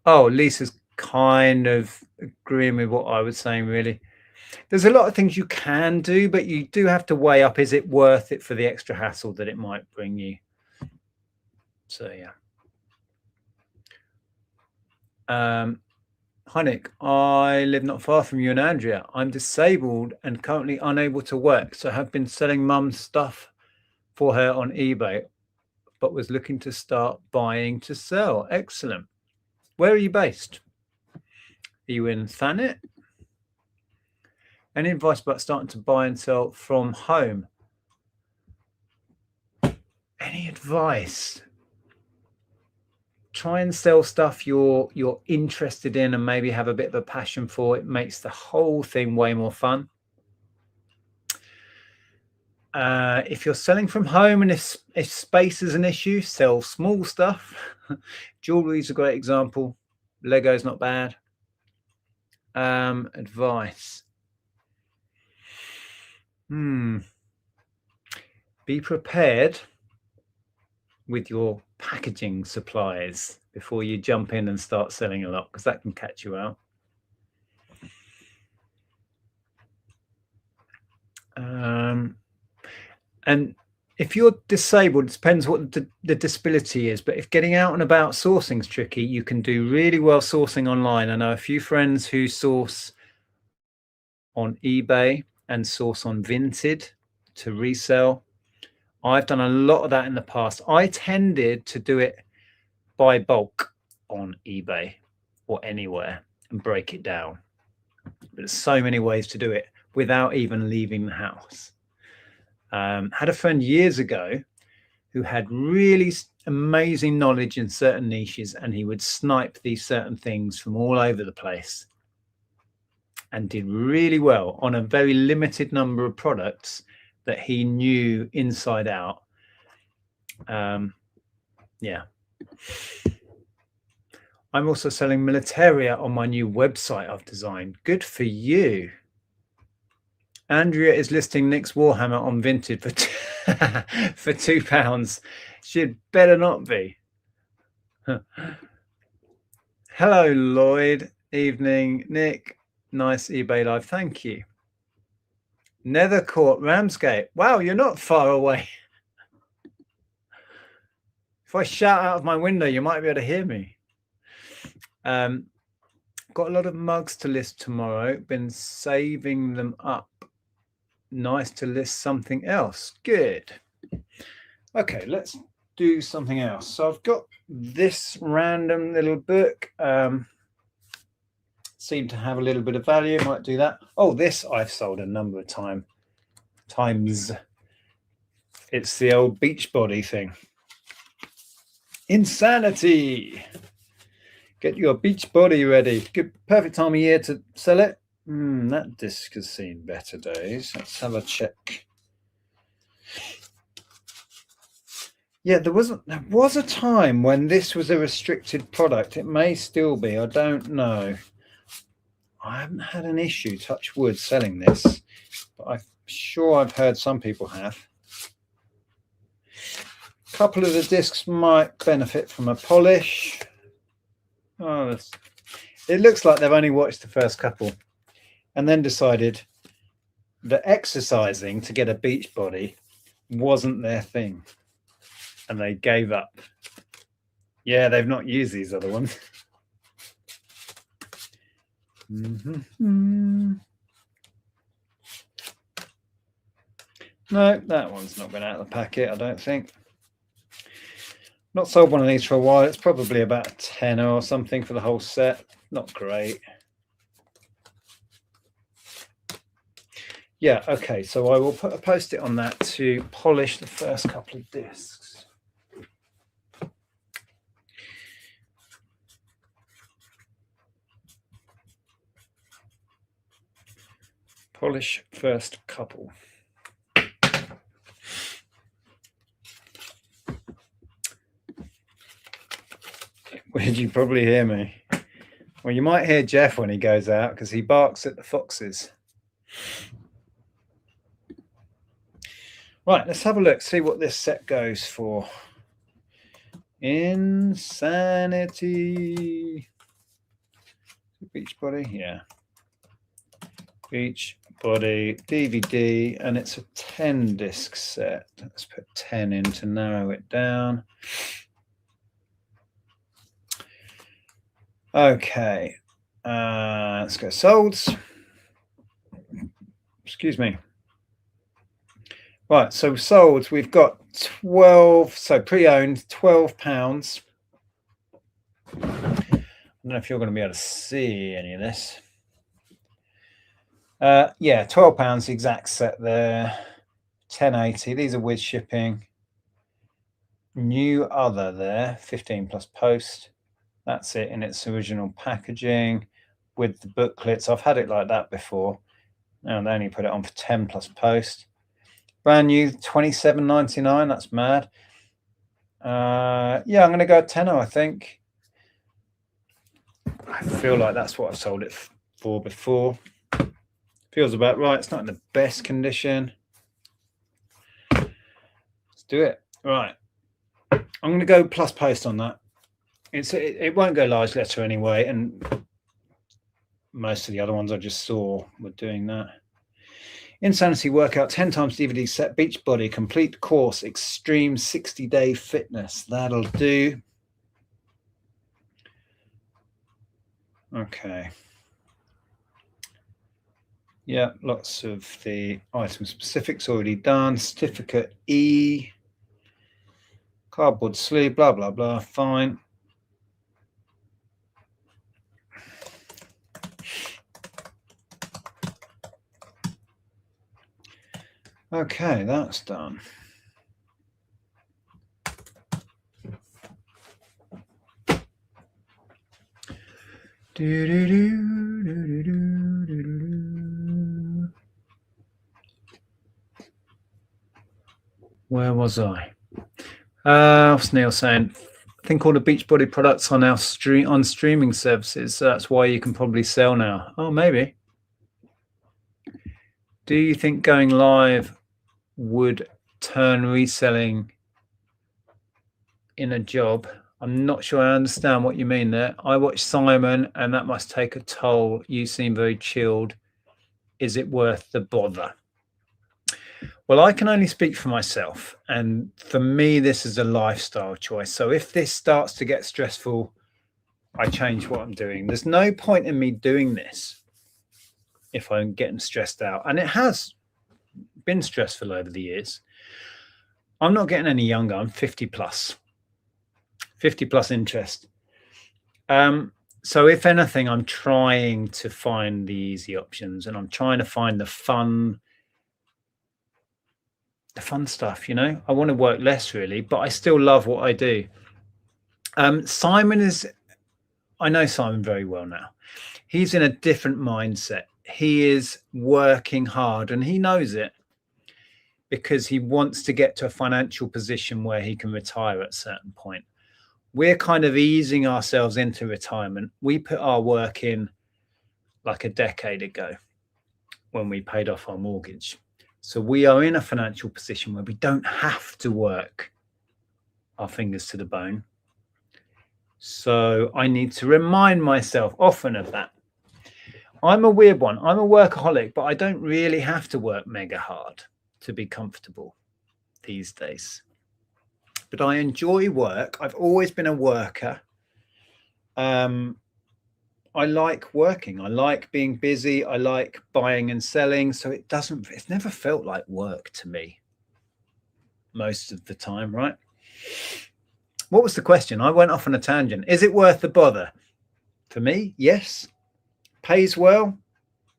[SPEAKER 1] Oh, Lisa's kind of agreeing with what I was saying, really. There's a lot of things you can do, but you do have to weigh up, is it worth it for the extra hassle that it might bring you? So, yeah. Hi, Nick. I live not far from you and Andrea. I'm disabled and currently unable to work, so I have been selling mum's stuff for her on eBay, but was looking to start buying to sell. Excellent. Where are you based? Are you in Thanet? Any advice about starting to buy and sell from home? Any advice? Try and sell stuff you're interested in and maybe have a bit of a passion for. It makes the whole thing way more fun. If you're selling from home and if space is an issue, sell small stuff. Jewelry is a great example. Lego's not bad. Advice. Be prepared with your packaging supplies before you jump in and start selling a lot, because that can catch you out. And if you're disabled, it depends what the disability is, but if getting out and about sourcing is tricky, you can do really well sourcing online. I know a few friends who source on eBay and source on Vinted to resell. I've done a lot of that in the past. I tended to do it by bulk on eBay or anywhere and break it down. But there's so many ways to do it without even leaving the house. Had a friend years ago who had really amazing knowledge in certain niches, and he would snipe these certain things from all over the place and did really well on a very limited number of products that he knew inside out. Yeah. I'm also selling Militaria on my new website I've designed. Good for you. Andrea is listing Nick's Warhammer on Vinted for for £2. She'd better not be. Hello, Lloyd. Evening, Nick. Nice eBay live. Thank you. Nethercourt, Ramsgate. Wow, you're not far away. If I shout out of my window, you might be able to hear me. Got a lot of mugs to list tomorrow. Been saving them up. Nice to list something else. Good. Okay, let's do something else. So I've got this random little book. Seemed to have a little bit of value. Might do that. Oh, this I've sold a number of times. It's the old Beachbody thing. Insanity. Get your Beachbody ready. Good, perfect time of year to sell it. That disc has seen better days. Let's have a check. Yeah, there was a time when this was a restricted product. It may still be. I don't know. I haven't had an issue, touch wood, selling this, but I'm sure I've heard some people have. A couple of the discs might benefit from a polish. Oh, it looks like they've only watched the first couple and then decided that exercising to get a Beachbody wasn't their thing, and they gave up. Yeah, they've not used these other ones. No, that one's not been out of the packet, I don't think. Not sold one of these for a while. It's probably about a tenner or something for the whole set. Not great. Yeah, okay, so I will put a post-it on that to polish the first couple of discs. Polish first couple. Did you probably hear me? Well, you might hear Jeff when he goes out because he barks at the foxes. Right, let's have a look, see what this set goes for. Insanity. Beachbody, yeah. Beachbody DVD, and it's a 10 disc set. Let's put 10 in to narrow it down. Okay, let's go solds. Excuse me. Right, so solds, we've got 12, so pre-owned, £12. I don't know if you're going to be able to see any of this. Yeah, £12, the exact set there. 1080. These are with shipping. New other there, 15 plus post. That's it in its original packaging with the booklets. I've had it like that before. Now they only put it on for 10 plus post. Brand new, $27.99. That's mad. Yeah, I'm going to go tenner, I think. I feel like that's what I've sold it for before. Feels about right. It's not in the best condition. Let's do it. Right. I'm going to go plus post on that. It won't go large letter anyway, and most of the other ones I just saw were doing that. Insanity workout, 10 times DVD set, Beachbody, complete course, extreme 60-day fitness. That'll do. Okay. Yeah, lots of the item specifics already done. Certificate E, cardboard sleeve, blah, blah, blah. Fine. Okay, that's done. Where was I? What's Neil saying? I think all the Beachbody products are now on streaming services, so that's why you can probably sell now. Oh, maybe. Do you think going live would turn reselling in a job? I'm not sure I understand what you mean there. I watched Simon and that must take a toll. You seem very chilled. Is it worth the bother? Well, I can only speak for myself. And for me, this is a lifestyle choice. So if this starts to get stressful, I change what I'm doing. There's no point in me doing this if I'm getting stressed out. And it has been stressful over the years. I'm not getting any younger. I'm 50 plus interest. So if anything, I'm trying to find the easy options and I'm trying to find the fun stuff, you know. I want to work less really, but I still love what I do. Simon is, I know Simon very well now. He's in a different mindset. He is working hard and he knows it because he wants to get to a financial position where he can retire at a certain point. We're kind of easing ourselves into retirement. We put our work in like a decade ago when we paid off our mortgage. So we are in a financial position where we don't have to work our fingers to the bone. So I need to remind myself often of that. I'm a weird one. I'm a workaholic, but I don't really have to work mega hard to be comfortable these days. But I enjoy work. I've always been a worker. I like working. I like being busy. I like buying and selling. So it's never felt like work to me most of the time, right? What was the question? I went off on a tangent. Is it worth the bother? For me, yes. Pays well,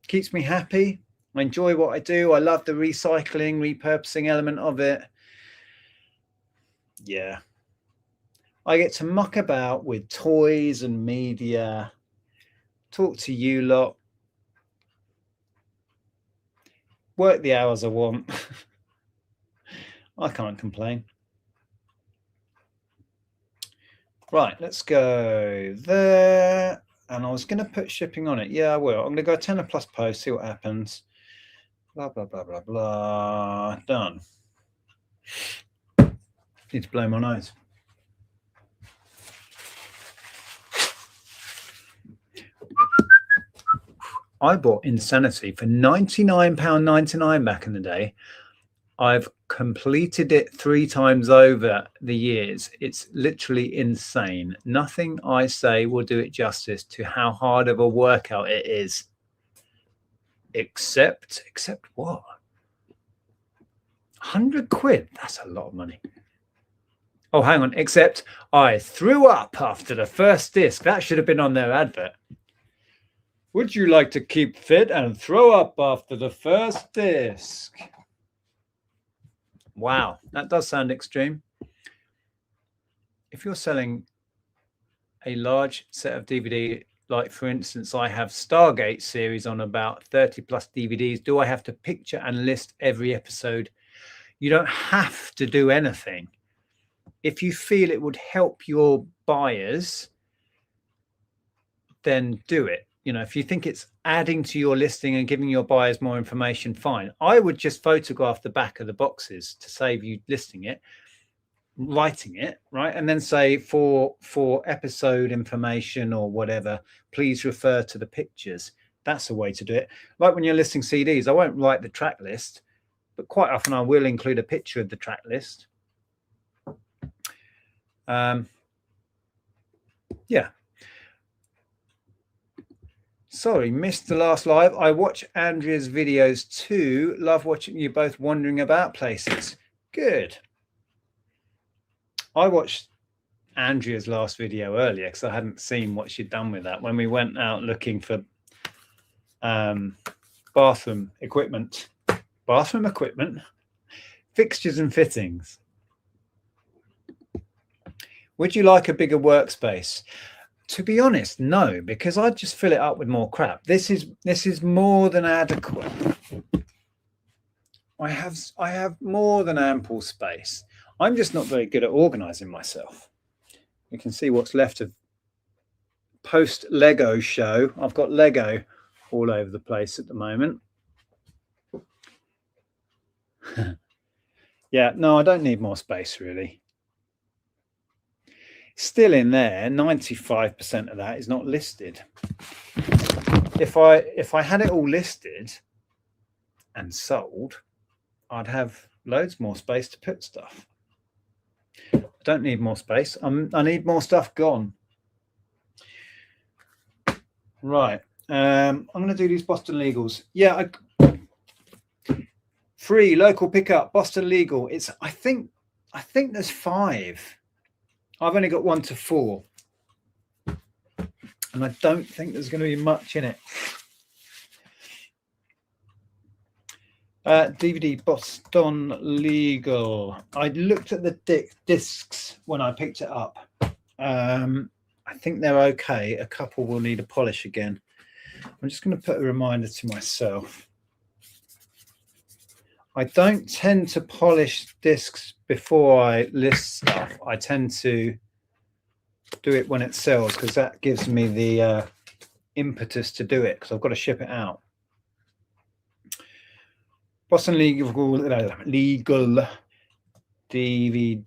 [SPEAKER 1] keeps me happy. I enjoy what I do. I love the recycling, repurposing element of it. Yeah. I get to muck about with toys and media, talk to you lot, work the hours I want. I can't complain. Right, let's go there. And I was going to put shipping on it. Yeah, I will. I'm going to go tenner plus post, see what happens. Blah, blah, blah, blah, blah. Done. Need to blow my nose. I bought Insanity for £99.99 back in the day. I've completed it 3 times over the years. It's literally insane. Nothing I say will do it justice to how hard of a workout it is. Except what? 100 quid. That's a lot of money. Oh, hang on. Except I threw up after the first disc. That should have been on their advert. Would you like to keep fit and throw up after the first disc? Wow, that does sound extreme. If you're selling a large set of DVD, like for instance, I have Stargate series on about 30 plus DVDs, do I have to picture and list every episode? You don't have to do anything. If you feel it would help your buyers, then do it. You know, if you think it's adding to your listing and giving your buyers more information, fine. I would just photograph the back of the boxes to save you listing it, writing it, right? And then say for episode information or whatever, please refer to the pictures. That's a way to do it. Like when you're listing CDs, I won't write the track list, but quite often I will include a picture of the track list. Yeah. Sorry, missed the last live. I watch Andrea's videos too. Love watching you both wandering about places. Good. I watched Andrea's last video earlier because I hadn't seen what she'd done with that when we went out looking for bathroom equipment, fixtures and fittings. Would you like a bigger workspace? To be honest, no, because I'd just fill it up with more crap. This is more than adequate. I have more than ample space. I'm just not very good at organizing myself. You can see what's left of post Lego show. I've got Lego all over the place at the moment. Yeah, no, I don't need more space really. Still in there, 95% of that is not listed. If I had it all listed and sold, I'd have loads more space to put stuff. I don't need more space. I need more stuff gone. Right. I'm going to do these Boston Legals. Yeah, free local pickup, Boston Legal. It's I think there's 5. I've only got 1 to 4, and I don't think there's going to be much in it. DVD Boston Legal. I looked at the discs when I picked it up. I think they're okay. A couple will need a polish again. I'm just going to put a reminder to myself. I don't tend to polish discs before I list stuff. I tend to do it when it sells because that gives me the impetus to do it because I've got to ship it out. Boston Legal DVD.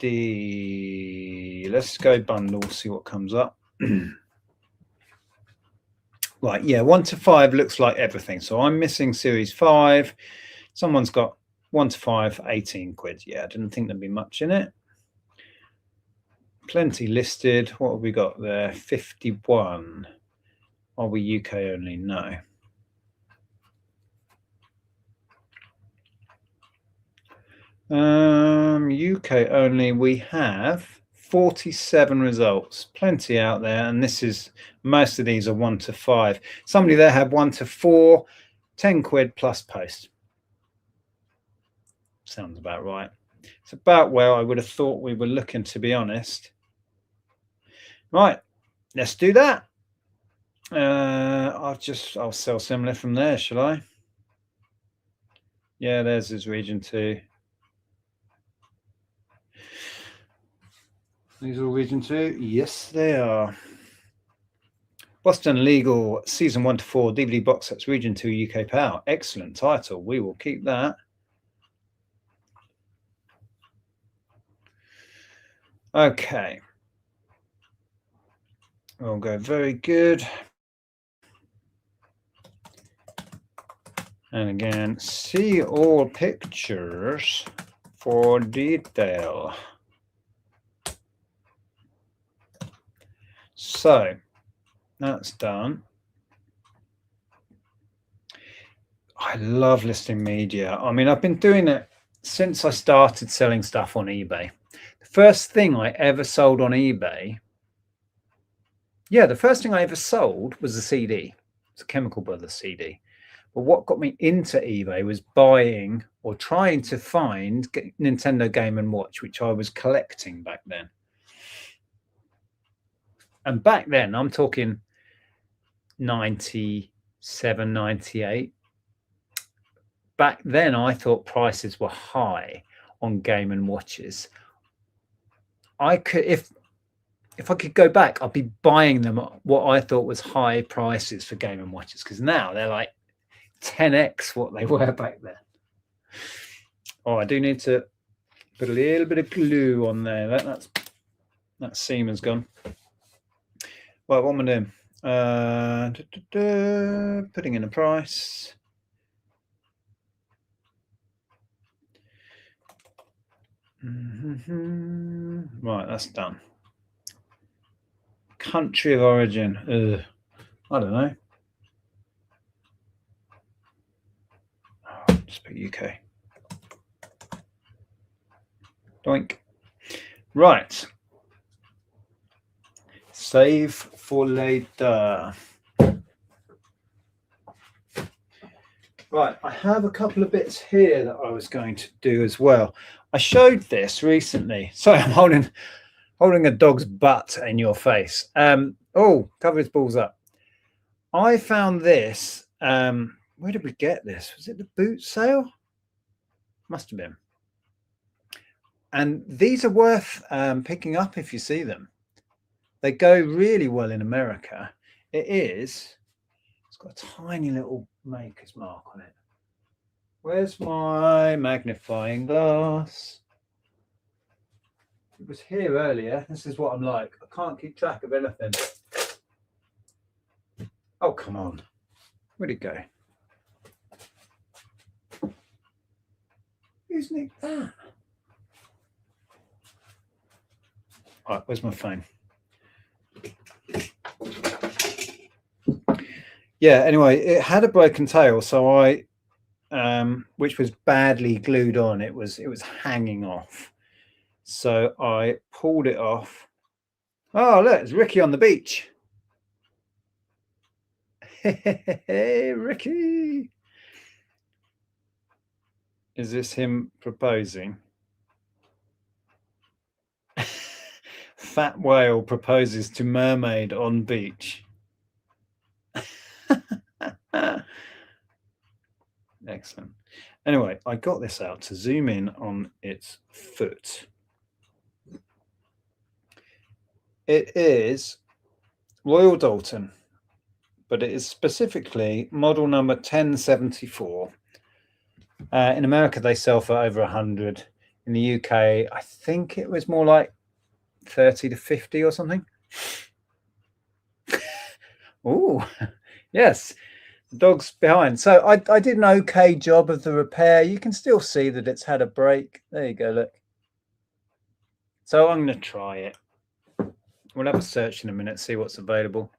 [SPEAKER 1] Let's go bundle, see what comes up. Right, yeah, 1 to 5 looks like everything. So I'm missing series 5. Someone's got 1 to 5, 18 quid. Yeah, I didn't think there'd be much in it. Plenty listed. What have we got there? 51. Are we UK only? No. UK only. We have 47 results. Plenty out there, and this is most of these are 1 to 5. Somebody there had 1 to 4, 10 quid plus post. Sounds about right. It's about where I would have thought we were looking, to be honest. Right, let's do that. I'll sell similar from there, shall I? Yeah, there's his region 2. These are all region 2. Yes, they are. Boston Legal season 1 to 4 DVD box sets region 2 UK PAL. Excellent title. We will keep that. Okay. We'll go very good. And again, see all pictures for detail. So that's done. I love listing media. I mean, I've been doing it since I started selling stuff on eBay. The first thing I ever sold on eBay, the first thing I ever sold was a CD. It's a Chemical Brothers CD. But what got me into eBay was buying or trying to find Nintendo Game & Watch, which I was collecting back then. And back then, I'm talking 97, 98. Back then, I thought prices were high on Game & Watches. I could, if I could go back, I'd be buying them at what I thought was high prices for Game & Watches, because now they're like 10x what they were back then. Oh, I do need to put a little bit of glue on there. That seam has gone. Well, what am I doing? Putting in a price. Right, that's done. Country of origin. I don't know. Just put UK. Doink. Right. Save for later. Right, I have a couple of bits here that I was going to do as well. I showed this recently. Sorry, I'm holding a dog's butt in your face. Oh, cover his balls up. I found this. Where did we get this? Was it the boot sale? Must have been. And these are worth picking up if you see them. They go really well in America. It's got a tiny little maker's mark on it. Where's my magnifying glass? It was here earlier. This is what I'm like. I can't keep track of anything. Oh, come on. Where'd it go? Who's nicked that? All right, where's my phone? Yeah, anyway, it had a broken tail, so I which was badly glued on. It was hanging off. So I pulled it off. Oh, look, it's Ricky on the beach. Hey, Ricky. Is this him proposing? Fat whale proposes to mermaid on beach. Excellent. Anyway, I got this out to zoom in on its foot. It is Royal Doulton, but it is specifically model number 1074. In America, they sell for over 100. In the UK, I think it was more like 30 to 50 or something. Oh, yes. The dog's behind. So I did an okay job of the repair. You can still see that it's had a break. There you go, look. So I'm going to try it. We'll have a search in a minute, see what's available.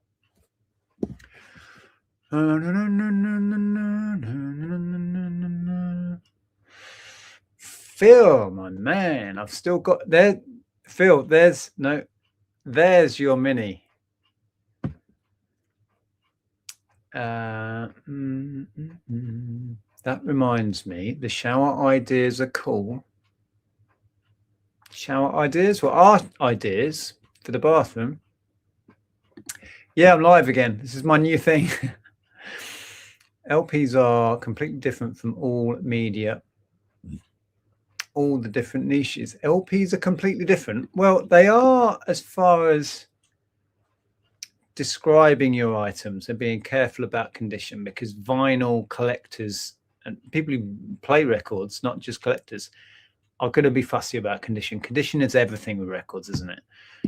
[SPEAKER 1] Phil, my man, I've still got there. Phil, there's your mini. That reminds me, the shower ideas are cool. Shower ideas? What are ideas for the bathroom? Yeah, I'm live again. This is my new thing. LPs are completely different from all media. All the different niches. LPs are completely different. Well, they are as far as describing your items and being careful about condition, because vinyl collectors and people who play records, not just collectors, are going to be fussy about condition. Condition is everything with records, isn't it?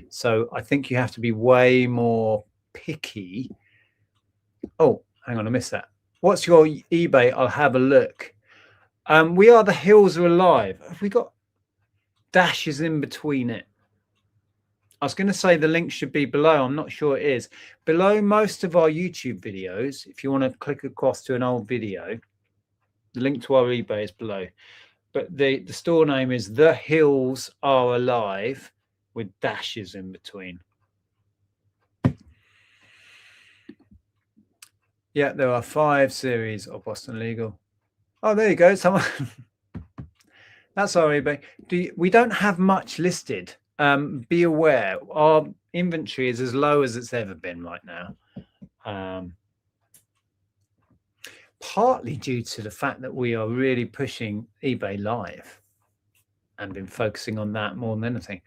[SPEAKER 1] So I think you have to be way more picky. Oh, hang on, I missed that. What's your eBay? I'll have a look. We Are the Hills Are Alive. Have we got dashes in between it? I was going to say the link should be below. I'm not sure it is. Below most of our YouTube videos, if you want to click across to an old video, the link to our eBay is below. But the store name is The Hills Are Alive with dashes in between. Yeah, there are 5 series of Boston Legal. Oh, there you go. Someone. That's our eBay. We don't have much listed. Be aware, our inventory is as low as it's ever been right now. Partly due to the fact that we are really pushing eBay Live and been focusing on that more than anything.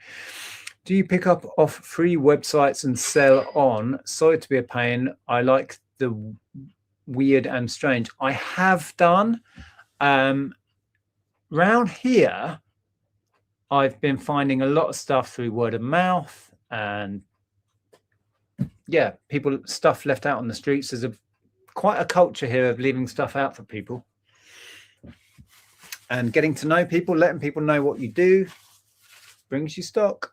[SPEAKER 1] Do you pick up off free websites and sell on? Sorry to be a pain. I like the weird and strange. I have done. Round here, I've been finding a lot of stuff through word of mouth and yeah, stuff left out on the streets. There's quite a culture here of leaving stuff out for people and getting to know people, letting people know what you do brings you stock.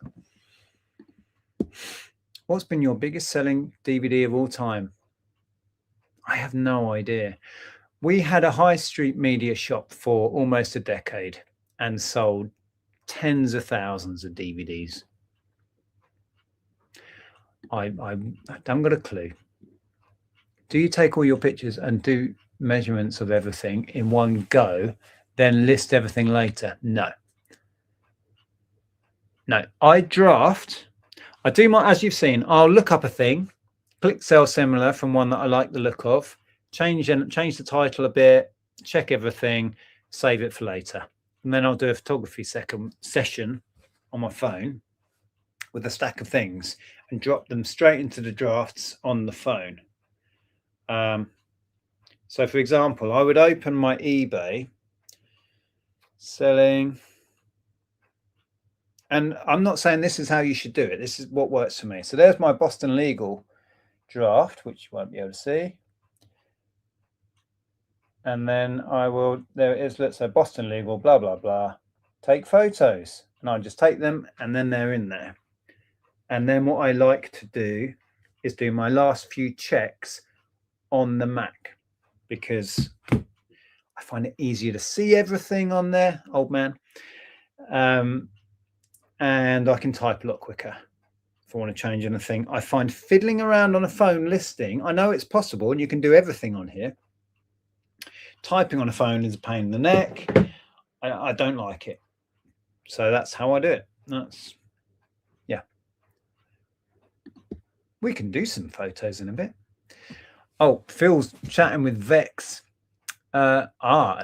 [SPEAKER 1] What's been your biggest selling DVD of all time? I have no idea. We had a high street media shop for almost a decade and sold tens of thousands of DVDs. I haven't got a clue. Do you take all your pictures and do measurements of everything in one go, then list everything later? No. I draft. I do as you've seen, I'll look up a thing, click sell similar from one that I like the look of, change the title a bit, check everything, save it for later. And then I'll do a photography session on my phone with a stack of things and drop them straight into the drafts on the phone. So for example, I would open my eBay selling. And I'm not saying this is how you should do it. This is what works for me. So there's my Boston Legal draft, which you won't be able to see. And then I will, there it is, let's say Boston Legal, blah, blah, blah, take photos. And I'll just take them and then they're in there. And then what I like to do is do my last few checks on the Mac because I find it easier to see everything on there, old man. And I can type a lot quicker if I want to change anything. I find fiddling around on a phone listing, I know it's possible and you can do everything on here. Typing on a phone is a pain in the neck. I don't like it. So that's how I do it. That's, yeah. We can do some photos in a bit. Oh, Phil's chatting with Vex. A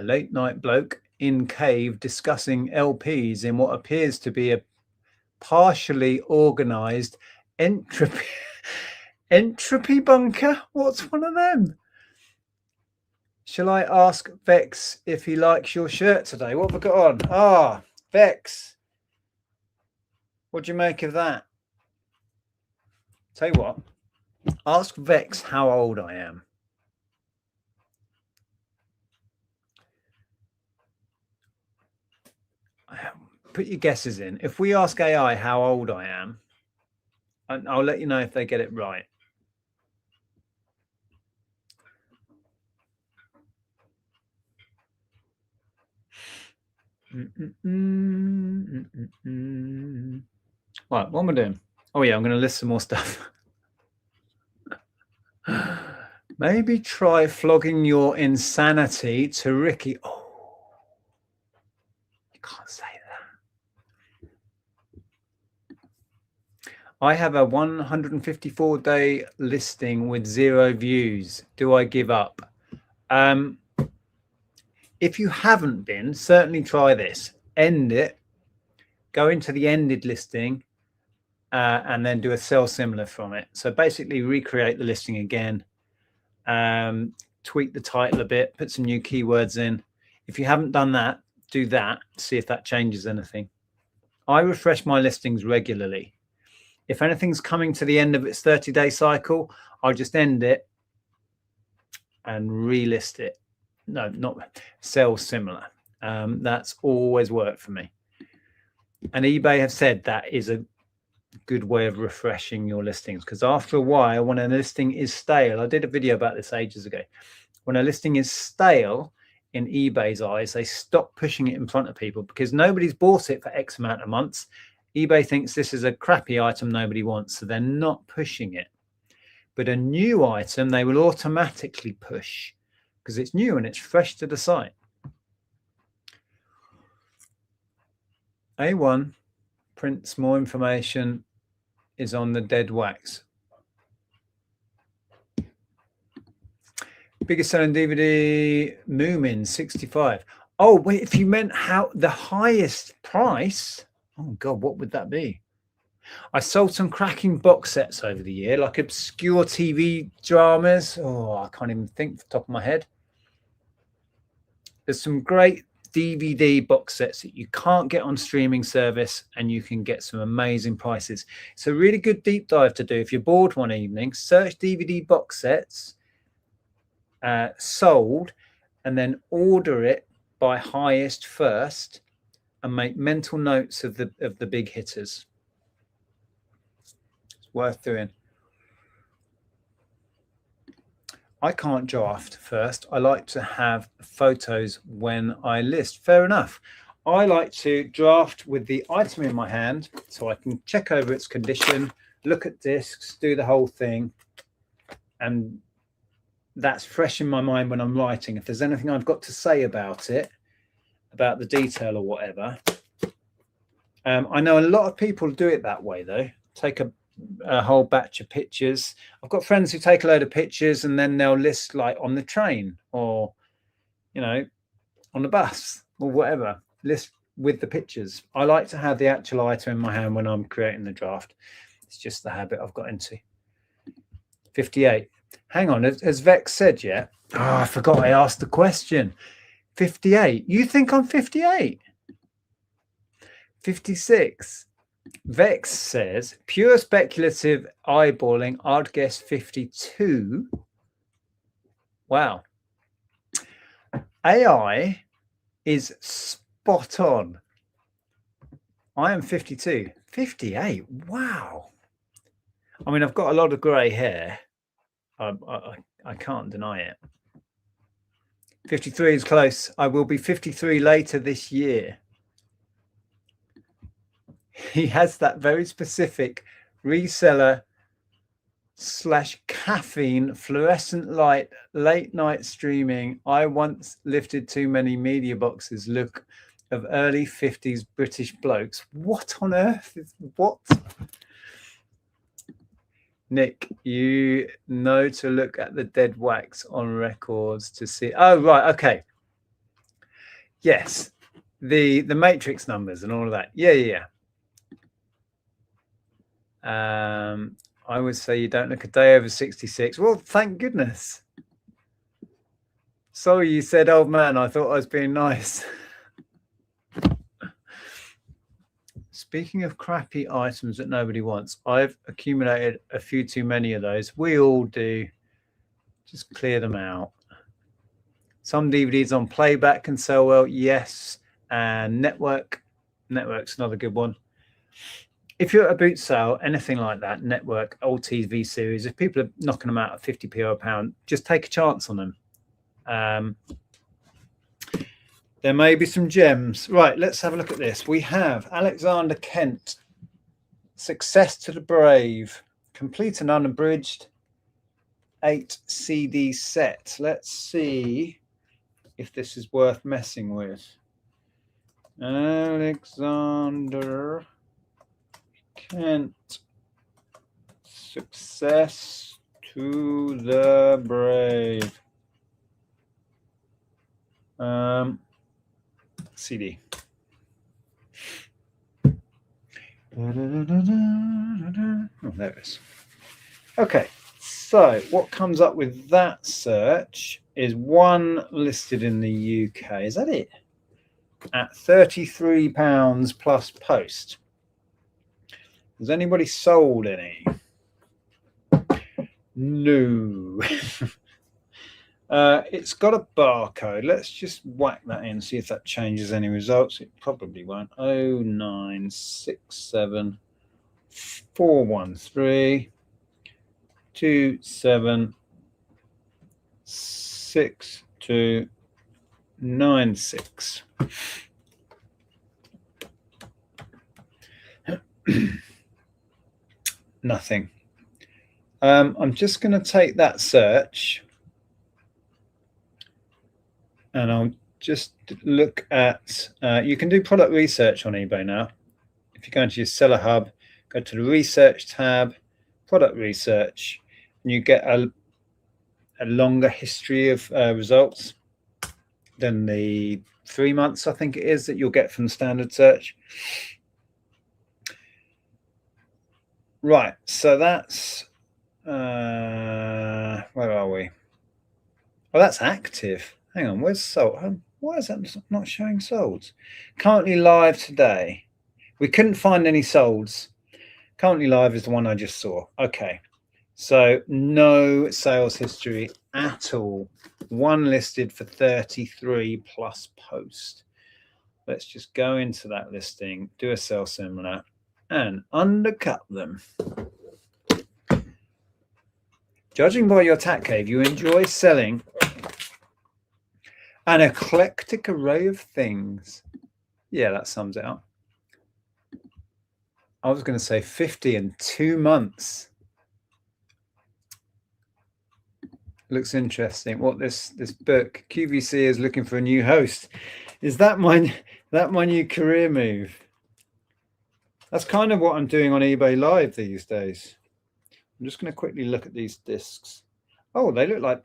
[SPEAKER 1] late night bloke in cave discussing LPs in what appears to be a partially organized entropy bunker. What's one of them? Shall I ask Vex if he likes your shirt today? What have I got on? Vex. What do you make of that? Tell you what, ask Vex how old I am. Put your guesses in. If we ask AI how old I am, I'll let you know if they get it right. Right, what am I doing? Oh yeah, I'm going to list some more stuff. Maybe try flogging your insanity to Ricky. Oh, you can't say that. I have a 154-day listing with 0 views. Do I give up? If you haven't been, certainly try this. End it. Go into the ended listing and then do a sell similar from it. So basically recreate the listing again. Tweak the title a bit. Put some new keywords in. If you haven't done that, do that. See if that changes anything. I refresh my listings regularly. If anything's coming to the end of its 30-day cycle, I'll just end it and relist it. No, not sell similar. That's always worked for me. And eBay have said that is a good way of refreshing your listings, because after a while, when a listing is stale, I did a video about this ages ago. When a listing is stale in eBay's eyes, they stop pushing it in front of people because nobody's bought it for X amount of months. eBay thinks this is a crappy item nobody wants, so they're not pushing it. But a new item, they will automatically push because it's new and it's fresh to the site. A1 prints more information is on the dead wax. Biggest selling DVD, Moomin 65. Oh, wait, if you meant how the highest price, oh God, what would that be? I sold some cracking box sets over the year, like obscure TV dramas. Oh, I can't even think off the top of my head. There's some great DVD box sets that you can't get on streaming service, and you can get some amazing prices. It's a really good deep dive to do if you're bored one evening. Search DVD box sets sold, and then order it by highest first, and make mental notes of the big hitters. It's worth doing. I can't draft first. I like to have photos when I list. Fair enough. I like to draft with the item in my hand so I can check over its condition, look at discs, do the whole thing. And that's fresh in my mind when I'm writing. If there's anything I've got to say about it, about the detail or whatever. I know a lot of people do it that way, though. Take a whole batch of pictures. I've got friends who take a load of pictures and then they'll list like on the train or, you know, on the bus or whatever, list with the pictures. I like to have the actual item in my hand when I'm creating the draft. It's just the habit I've got into. 58. Hang on, has Vex said yet? Oh, I forgot I asked the question. 58. You think I'm 58? 56. Vex says, pure speculative eyeballing, I'd guess 52. Wow. AI is spot on. I am 52. 58. Wow. I mean, I've got a lot of grey hair. I can't deny it. 53 is close. I will be 53 later this year. He has that very specific reseller / caffeine fluorescent light late night streaming. I once lifted too many media boxes look of early 50s British blokes. What on earth is what? Nick, you know to look at the dead wax on records to see. Oh, right. Okay. Yes. The matrix numbers and all of that. Yeah. I would say you don't look a day over 66. Well, thank goodness. Sorry you said old man. I thought I was being nice. Speaking of crappy items that nobody wants, I've accumulated a few too many of those. We all do. Just clear them out. Some DVDs on playback can sell well. Yes. And Network's another good one. If you're at a boot sale, anything like that, Network, old TV series, if people are knocking them out at 50p or a pound, just take a chance on them. There may be some gems. Right, let's have a look at this. We have Alexander Kent, Success to the Brave, complete and unabridged, 8 CD set. Let's see if this is worth messing with. Alexander Kent, Success to the Brave. CD. Oh, there it is. Okay, so what comes up with that search is one listed in the UK. Is that it? At £33 plus post. Has anybody sold any? No. It's got a barcode. Let's just whack that in, see if that changes any results. It probably won't. 0967 413 276296. Nothing. I'm just going to take that search and I'll just look at, you can do product research on eBay now. If you go into your seller hub, go to the research tab, product research, and you get a longer history of results than the 3 months, I think it is, that you'll get from the standard search. Right, so that's, where are we? Oh, that's active. Hang on, where's sold? Why is that not showing solds? Currently live today. We couldn't find any solds. Currently live is the one I just saw. Okay, so no sales history at all. One listed for 33 plus post. Let's just go into that listing, do a sell similar, and undercut them. Judging by your Tat Cave, you enjoy selling an eclectic array of things. Yeah, that sums it up. I was going to say 50 in 2 months. Looks interesting. What this book, QVC is looking for a new host. Is that my new career move? That's kind of what I'm doing on eBay Live these days. I'm just going to quickly look at these discs. Oh, they look like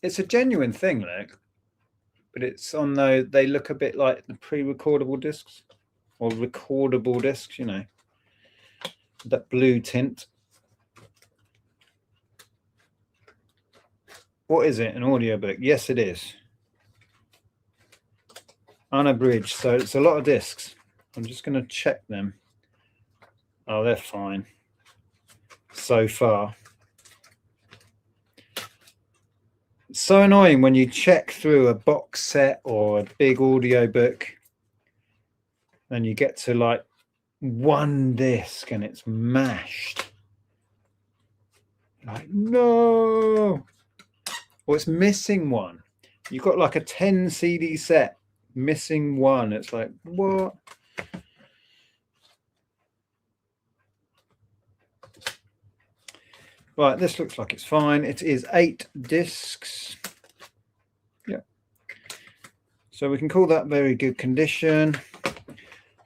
[SPEAKER 1] it's a genuine thing, look. But it's on though, they look a bit like the pre-recordable discs or recordable discs, you know, that blue tint. What is it? An audiobook? Yes, it is. Unabridged, so it's a lot of discs. I'm just going to check them. Oh, they're fine so far. It's so annoying when you check through a box set or a big audio book and you get to like one disc and it's mashed. Like, no. Or it's missing one. You've got like a 10 CD set, missing one. It's like, what? Right, this looks like it's fine. It is 8 discs. Yeah. So we can call that very good condition.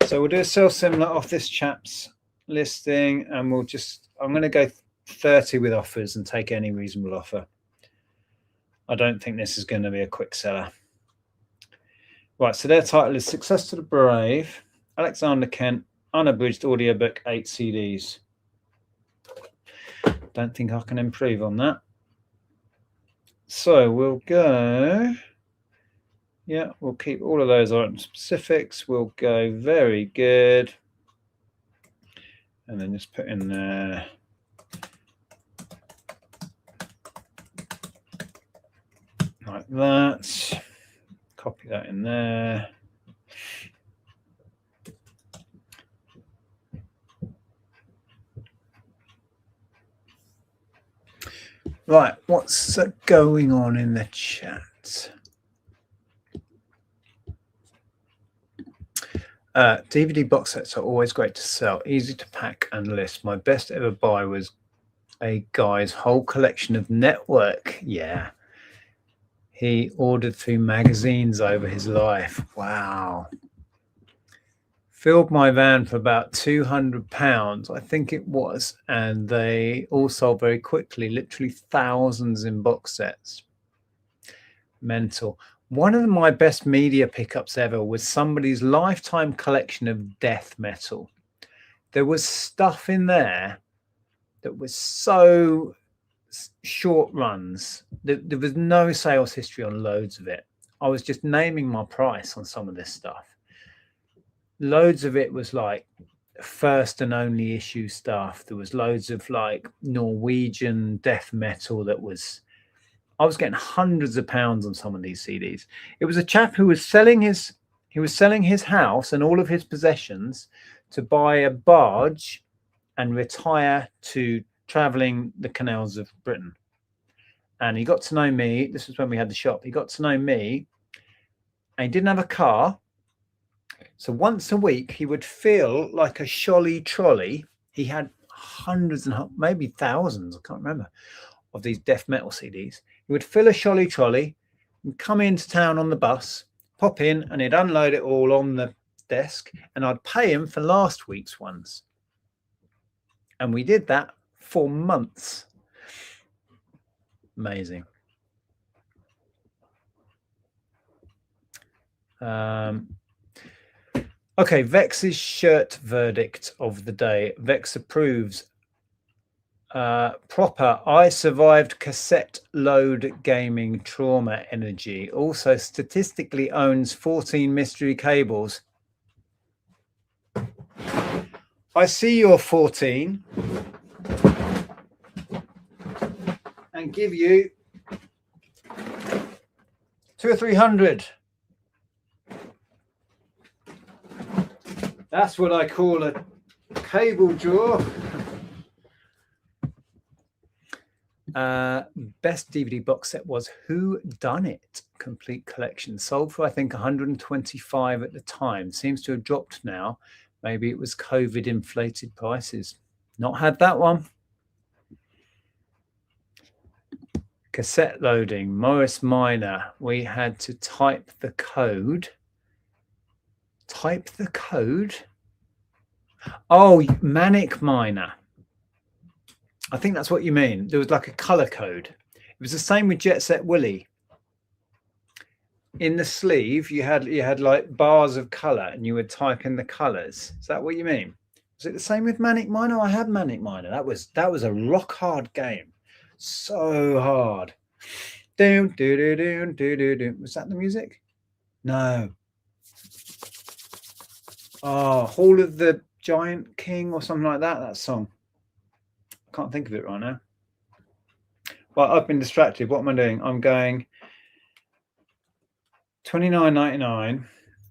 [SPEAKER 1] So we'll do a sell similar off this chap's listing, and we'll just, I'm going to go 30 with offers and take any reasonable offer. I don't think this is going to be a quick seller. Right, so their title is Success to the Brave, Alexander Kent, unabridged audiobook, 8 CDs. Don't think I can improve on that. So we'll go, yeah, we'll keep all of those item specifics. We'll go very good. And then just put in there. Like that. Copy that in there. Right, what's going on in the chat? DVD box sets are always great to sell, easy to pack and list. My best ever buy was a guy's whole collection of Network. Yeah. He ordered through magazines over his life. Wow. Filled my van for about £200, I think it was, and they all sold very quickly, literally thousands in box sets. Mental. One of my best media pickups ever was somebody's lifetime collection of death metal. There was stuff in there that was so short runs. There was no sales history on loads of it. I was just naming my price on some of this stuff. Loads of it was like first and only issue stuff. There was loads of like Norwegian death metal that was, I was getting hundreds of pounds on some of these CDs. It was a chap who was selling his house and all of his possessions to buy a barge and retire to traveling the canals of Britain. And he got to know me. This was when we had the shop. He got to know me and he didn't have a car. So once a week, he would fill like a Sholly trolley. He had hundreds and maybe thousands, I can't remember, of these death metal CDs. He would fill a Sholly trolley and come into town on the bus, pop in, and he'd unload it all on the desk, and I'd pay him for last week's ones. And we did that for months. Amazing. Okay, Vex's shirt verdict of the day. Vex approves. Proper, I survived cassette load gaming trauma energy. Also statistically owns 14 mystery cables. I see your 14 and give you 200 or 300. That's what I call a cable drawer. Best DVD box set was Who Done It? Complete collection. Sold for, I think, 125 at the time. Seems to have dropped now. Maybe it was COVID inflated prices. Not had that one. Cassette loading. Morris Minor. We had to type the code. Type the code? Oh, Manic Miner. I think that's what you mean. There was like a color code. It was the same with Jet Set Willy. In the sleeve, you had like bars of color, and you would type in the colors. Is that what you mean? Was it the same with Manic Miner? I had Manic Miner. That was a rock hard game. So hard. Was that the music? No. Hall of the Giant King or something like that. That song. I can't think of it right now. Well, I've been distracted. What am I doing? I'm going $29.99.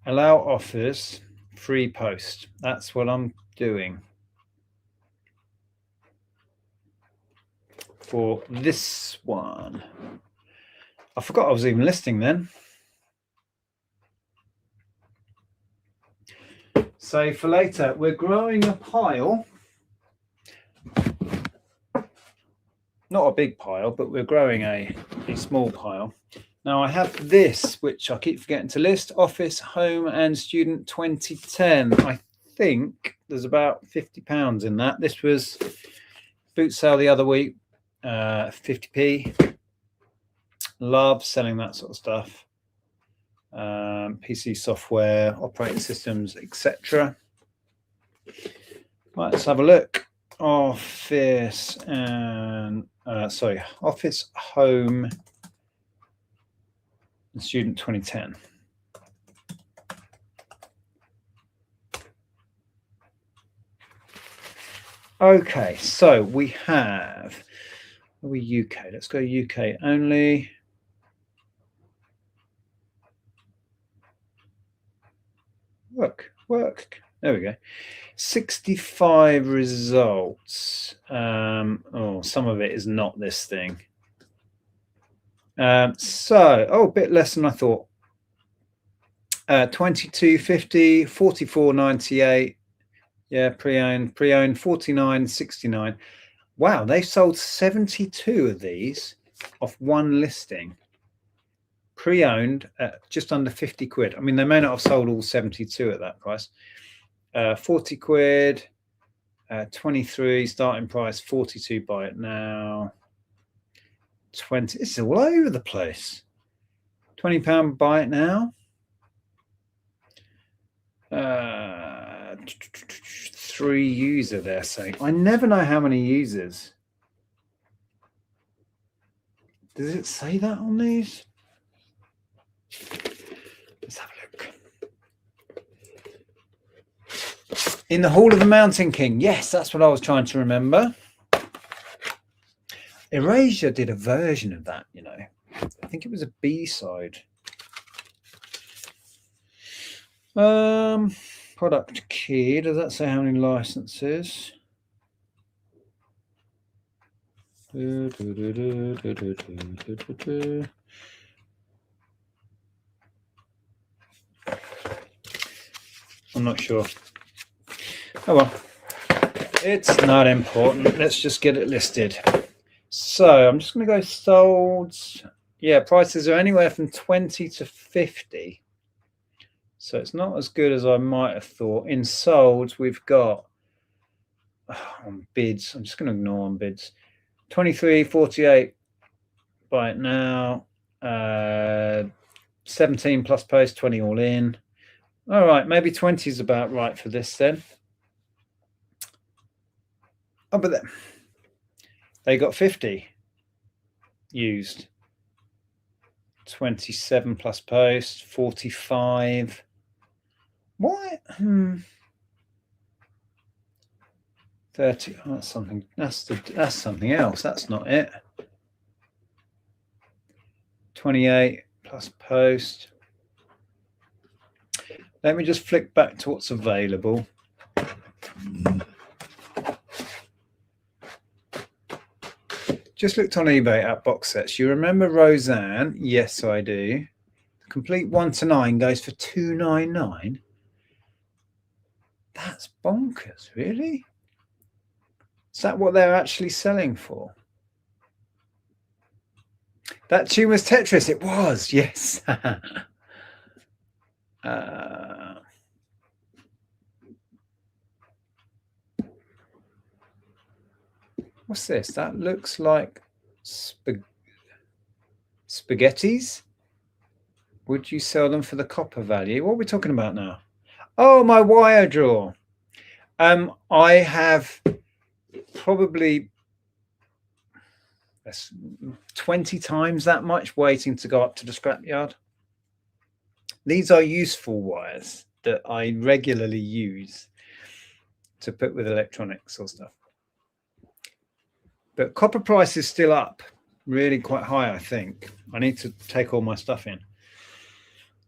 [SPEAKER 1] Allow offers. Free post. That's what I'm doing for this one. I forgot I was even listing then. So for later, we're growing a pile. Not a big pile, but we're growing a small pile. Now I have this, which I keep forgetting to list, Office, Home and Student 2010. I think there's about £50 in that. This was boot sale the other week, 50p. Love selling that sort of stuff. PC software, operating systems, etc. Right, let's have a look. Office and Office, Home and Student 2010. Okay, so we have, are we UK? Let's go UK only. Work. There we go. 65 results. Some of it is not this thing. A bit less than I thought. 22.50, 44.98. Yeah, pre-owned 49.69. Wow, they sold 72 of these off one listing. Pre-owned at just under 50 quid. I mean, they may not have sold all 72 at that price. 40 quid, 23 starting price, 42 buy it now. 20. It's all over the place. £20 buy it now. 3 user they're saying. I never know how many users. Does it say that on these? Let's have a look. In the Hall of the Mountain King. Yes, that's what I was trying to remember. Erasure did a version of that, you know. I think it was a B-side. Product key. Does that say how many licenses? I'm not sure. Oh well, it's not important. Let's just get it listed. So I'm just going to go sold. Yeah, prices are anywhere from 20 to 50. So it's not as good as I might have thought. In sold, we've got on bids. I'm just going to ignore on bids. 23.48. Buy it now. 17 plus post, 20 all in. All right, maybe 20 is about right for this then. Oh, but they got 50 used. 27 plus post, 45. What? 30. Oh, that's something. That's something else. That's not it. 28 plus post. Let me just flick back to what's available. Just looked on eBay at box sets. You remember Roseanne? Yes, I do. The complete 1 to 9 goes for $2.99. That's bonkers, really? Is that what they're actually selling for? That tune was Tetris. It was, yes. What's this? That looks like spaghettis. Would you sell them for the copper value? What are we talking about now? Oh, my wire drawer. I have probably 20 times that much waiting to go up to the scrapyard. These are useful wires. that I regularly use to put with electronics or stuff. But copper price is still up, really quite high, I think. I need to take all my stuff in.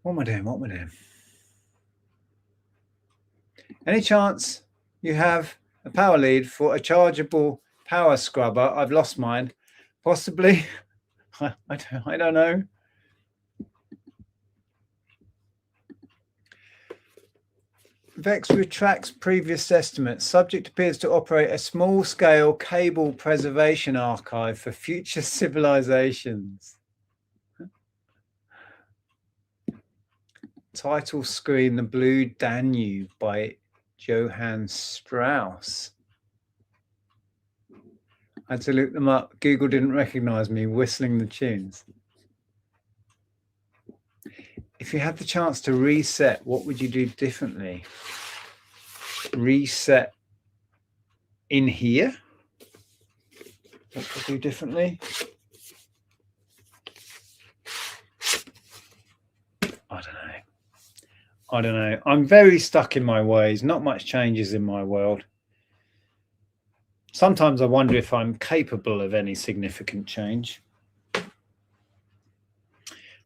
[SPEAKER 1] What am I doing? Any chance you have a power lead for a chargeable power scrubber? I've lost mine. Possibly. I don't know. Vex retracts previous estimates. Subject appears to operate a small-scale cable preservation archive for future civilizations. Title screen: The Blue Danube by Johann Strauss. I had to look them up. Google didn't recognize me whistling the tunes. If you had the chance to reset, what would you do differently? Reset in here? What would you do differently? I don't know. I'm very stuck in my ways. Not much changes in my world. Sometimes I wonder if I'm capable of any significant change.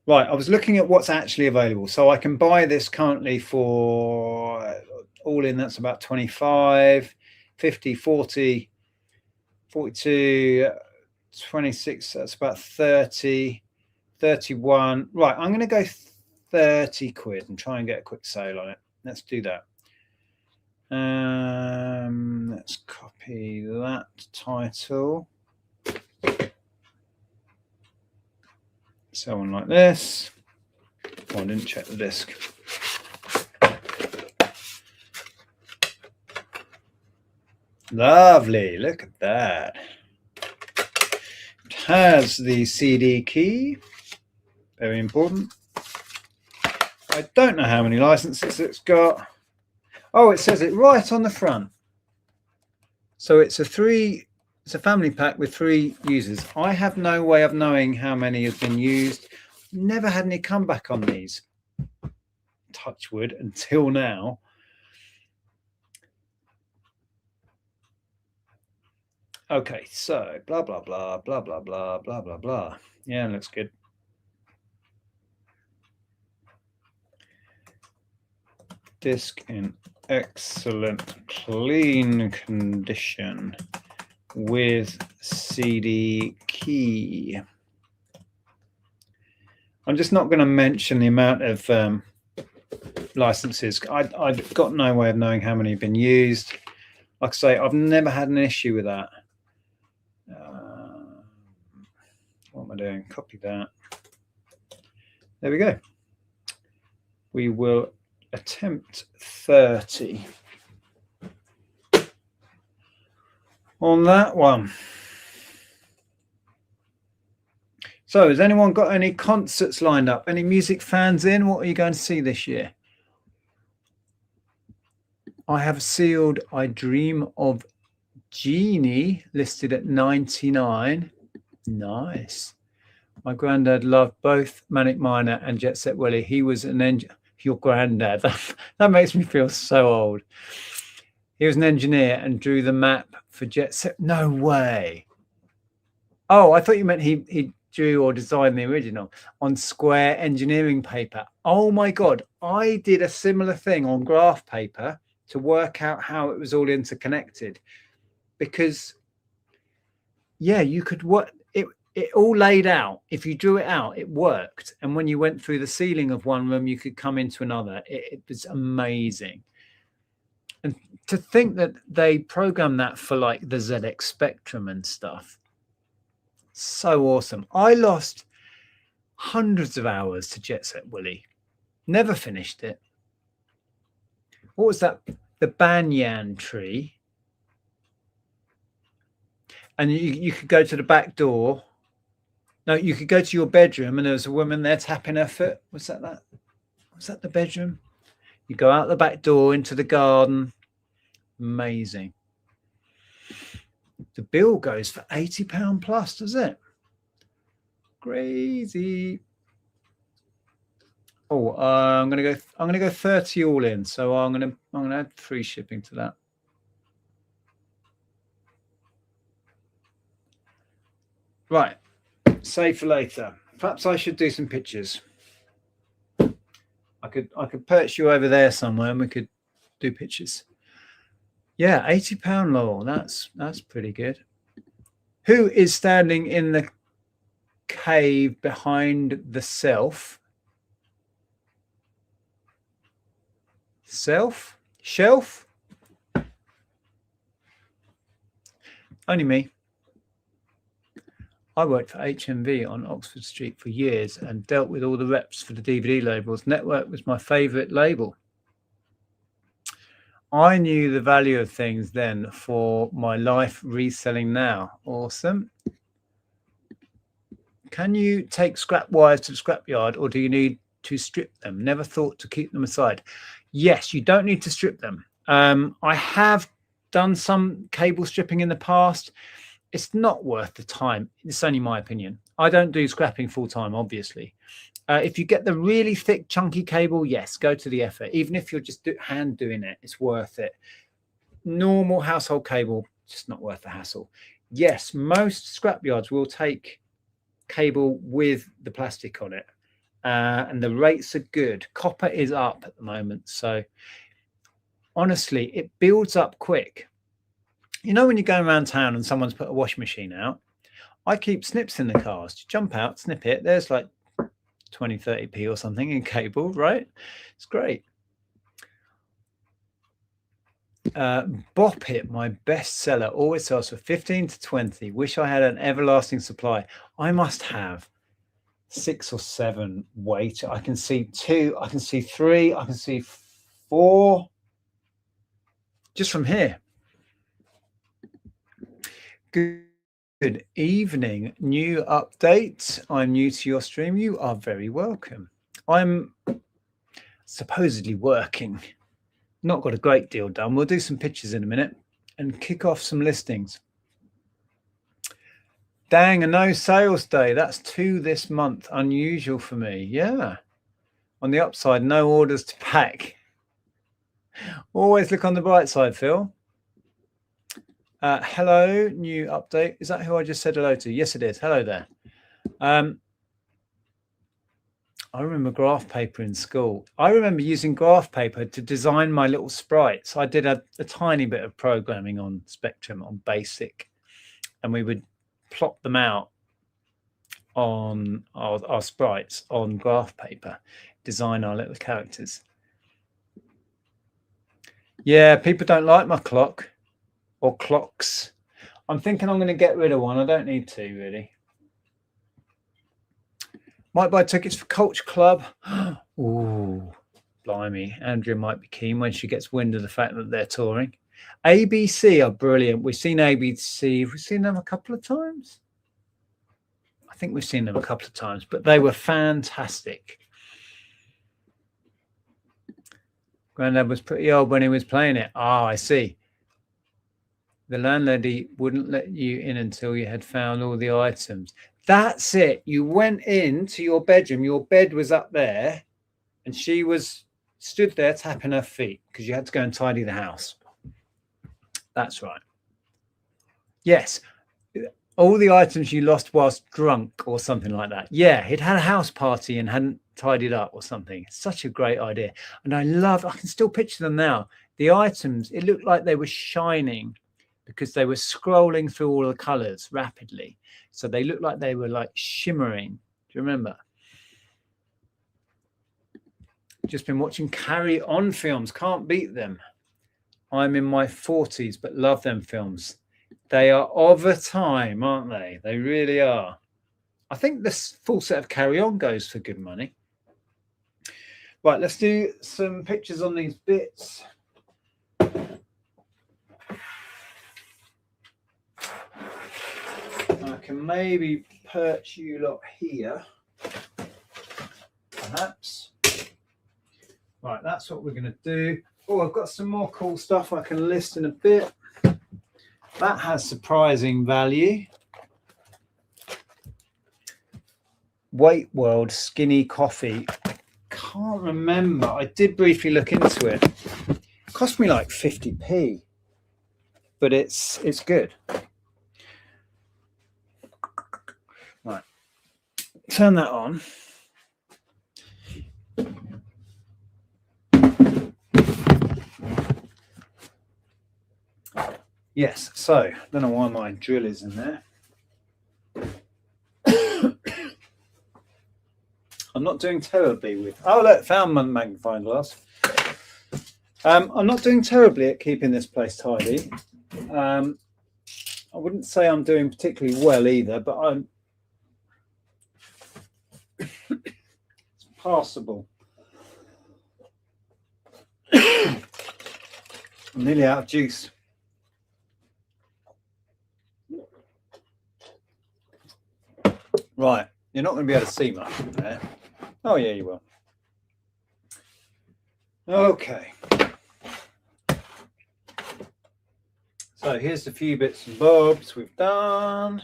[SPEAKER 1] Right, I was looking at what's actually available. So I can buy this currently for all in, that's about 25, 50, 40, 42, 26, that's about 30, 31. Right, I'm going to go 30 quid and try and get a quick sale on it. Let's do that. Let's copy that title. So on like this. Oh, I didn't check the disc. Lovely, look at that. It has the CD key, very important. I don't know how many licenses it's got. Oh, it says it right on the front. So it's a family pack with 3 users. I have no way of knowing how many have been used. Never had any comeback on these. Touch wood until now. Okay, so blah, blah, blah, blah, blah, blah, blah, blah, blah. Yeah, looks good. Disc in excellent clean condition with CD key. I'm just not going to mention the amount of licenses. I've got no way of knowing how many have been used. Like I say, I've never had an issue with that. What am I doing? Copy that. There we go. We will attempt 30 on that one. So has anyone got any concerts lined up? Any music fans in? What are you going to see this year? I have sealed I Dream of Jeannie listed at 99. Nice. My granddad loved both Manic Miner and Jet Set Willie. He was an engineer. Your granddad. That makes me feel so old. He was an engineer and drew the map for Jet Set. No way. Oh, I thought you meant he drew or designed the original on square engineering paper. Oh my God. I did a similar thing on graph paper to work out how it was all interconnected. Because, yeah, you could work it all laid out. If you drew it out, it worked. And when you went through the ceiling of one room, you could come into another. It was amazing. And to think that they programmed that for like the ZX Spectrum and stuff. So awesome. I lost hundreds of hours to Jet Set Willie. Never finished it. What was that? The banyan tree. And you could go to the back door. No, you could go to your bedroom and there was a woman there tapping her foot. Was that the bedroom? You go out the back door into the garden. Amazing. The bill goes for £80 plus, does it? Crazy. Oh, I'm gonna go 30 all in. So I'm gonna add free shipping to that. Right, save for later. Perhaps I should do some pictures. I could perch you over there somewhere and we could do pictures. Yeah, £80 Laurel. That's pretty good. Who is standing in the cave behind the self? Shelf? Only me. I worked for HMV on Oxford Street for years and dealt with all the reps for the DVD labels. Network was my favorite label. I knew the value of things then for my life reselling now. Awesome. Can you take scrap wires to the scrapyard or do you need to strip them? Never thought to keep them aside. Yes, you don't need to strip them. I have done some cable stripping in the past. It's not worth the time. It's only my opinion. I don't do scrapping full time, obviously. If you get the really thick, chunky cable, yes, go to the effort. Even if you're just hand doing it, it's worth it. Normal household cable, just not worth the hassle. Yes, most scrapyards will take cable with the plastic on it. And the rates are good. Copper is up at the moment. So honestly, it builds up quick. You know, when you're going around town and someone's put a washing machine out, I keep snips in the cars. You jump out, snip it. There's like 20, 30p or something in cable, right? It's great. Bop It, my bestseller, always sells for 15 to 20. Wish I had an everlasting supply. I must have 6 or 7. Wait, I can see 2, I can see 3, I can see 4 just from here. Good evening. New update. I'm new to your stream. You are very welcome. I'm supposedly working. Not got a great deal done. We'll do some pictures in a minute and kick off some listings. Dang, a no sales day. That's 2 this month. Unusual for me. Yeah. On the upside, no orders to pack. Always look on the bright side, Phil. Hello, new update. Is that who I just said hello to? Yes, it is. Hello there. I remember graph paper in school. I remember using graph paper to design my little sprites. I did a tiny bit of programming on Spectrum, on BASIC, and we would plot them out on our sprites on graph paper, design our little characters. Yeah, people don't like my clock. Or clocks. I'm thinking I'm going to get rid of one. I don't need to, really. Might buy tickets for Culture Club. Ooh, blimey. Andrea might be keen when she gets wind of the fact that they're touring. ABC are brilliant. We've seen ABC. Have we seen them a couple of times? I think we've seen them a couple of times, but they were fantastic. Grandad was pretty old when he was playing it. Ah, I see. The landlady wouldn't let you in until you had found all the items. That's it. You went into your bedroom. Your bed was up there and she was stood there tapping her feet because you had to go and tidy the house. That's right. Yes. All the items you lost whilst drunk or something like that. Yeah, he'd had a house party and hadn't tidied up or something. Such a great idea. And I can still picture them now. The items, it looked like they were shining because they were scrolling through all the colors rapidly. So they looked like they were like shimmering. Do you remember? Just been watching Carry On films. Can't beat them. I'm in my 40s, but love them films. They are of a time, aren't they? They really are. I think this full set of Carry On goes for good money. Right, let's do some pictures on these bits. I can maybe perch you lot here, perhaps. Right, that's what we're going to do. Oh, I've got some more cool stuff I can list in a bit. That has surprising value. Weight World Skinny Coffee can't remember. I did briefly look into it. It cost me like 50p, but it's good. Right, turn that on. Yes, so I don't know why my drill is in there. I'm not doing terribly with. Oh, look, found my magnifying glass. I'm not doing terribly at keeping this place tidy. I wouldn't say I'm doing particularly well either, but I'm it's passable. I'm nearly out of juice. Right, you're not going to be able to see much from there. Oh yeah, you will. Okay. So here's the few bits and bobs we've done.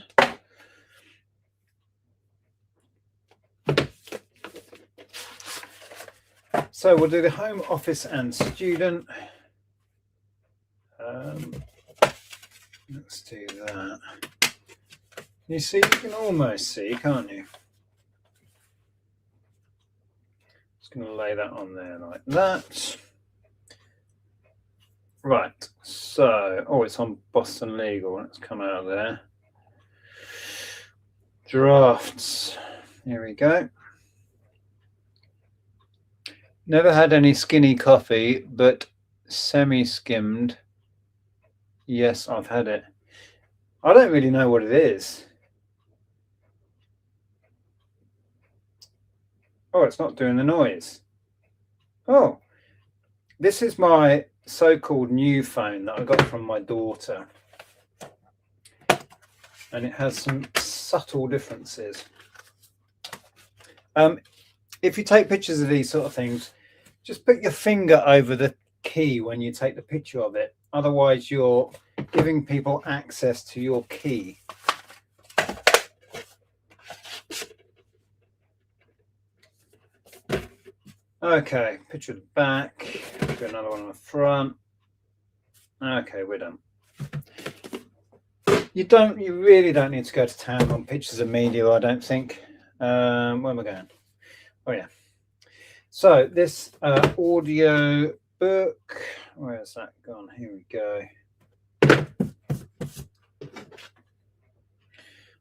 [SPEAKER 1] So we'll do the home office and student. Let's do that. You see, you can almost see, can't you? Just going to lay that on there like that. Right, so, oh, it's on Boston Legal. Let's come out of there. Drafts. Here we go. Never had any skinny coffee, but semi-skimmed. Yes, I've had it. I don't really know what it is. Oh, it's not doing the noise. Oh, this is my so-called new phone that I got from my daughter. And it has some subtle differences. If you take pictures of these sort of things, just put your finger over the key when you take the picture of it. Otherwise, you're giving people access to your key. Okay, picture of the back. Do another one on the front. Okay, we're done. You really don't need to go to town on pictures of media, I don't think. Where am I going? Oh yeah. So this audio book, where's that gone? Here we go.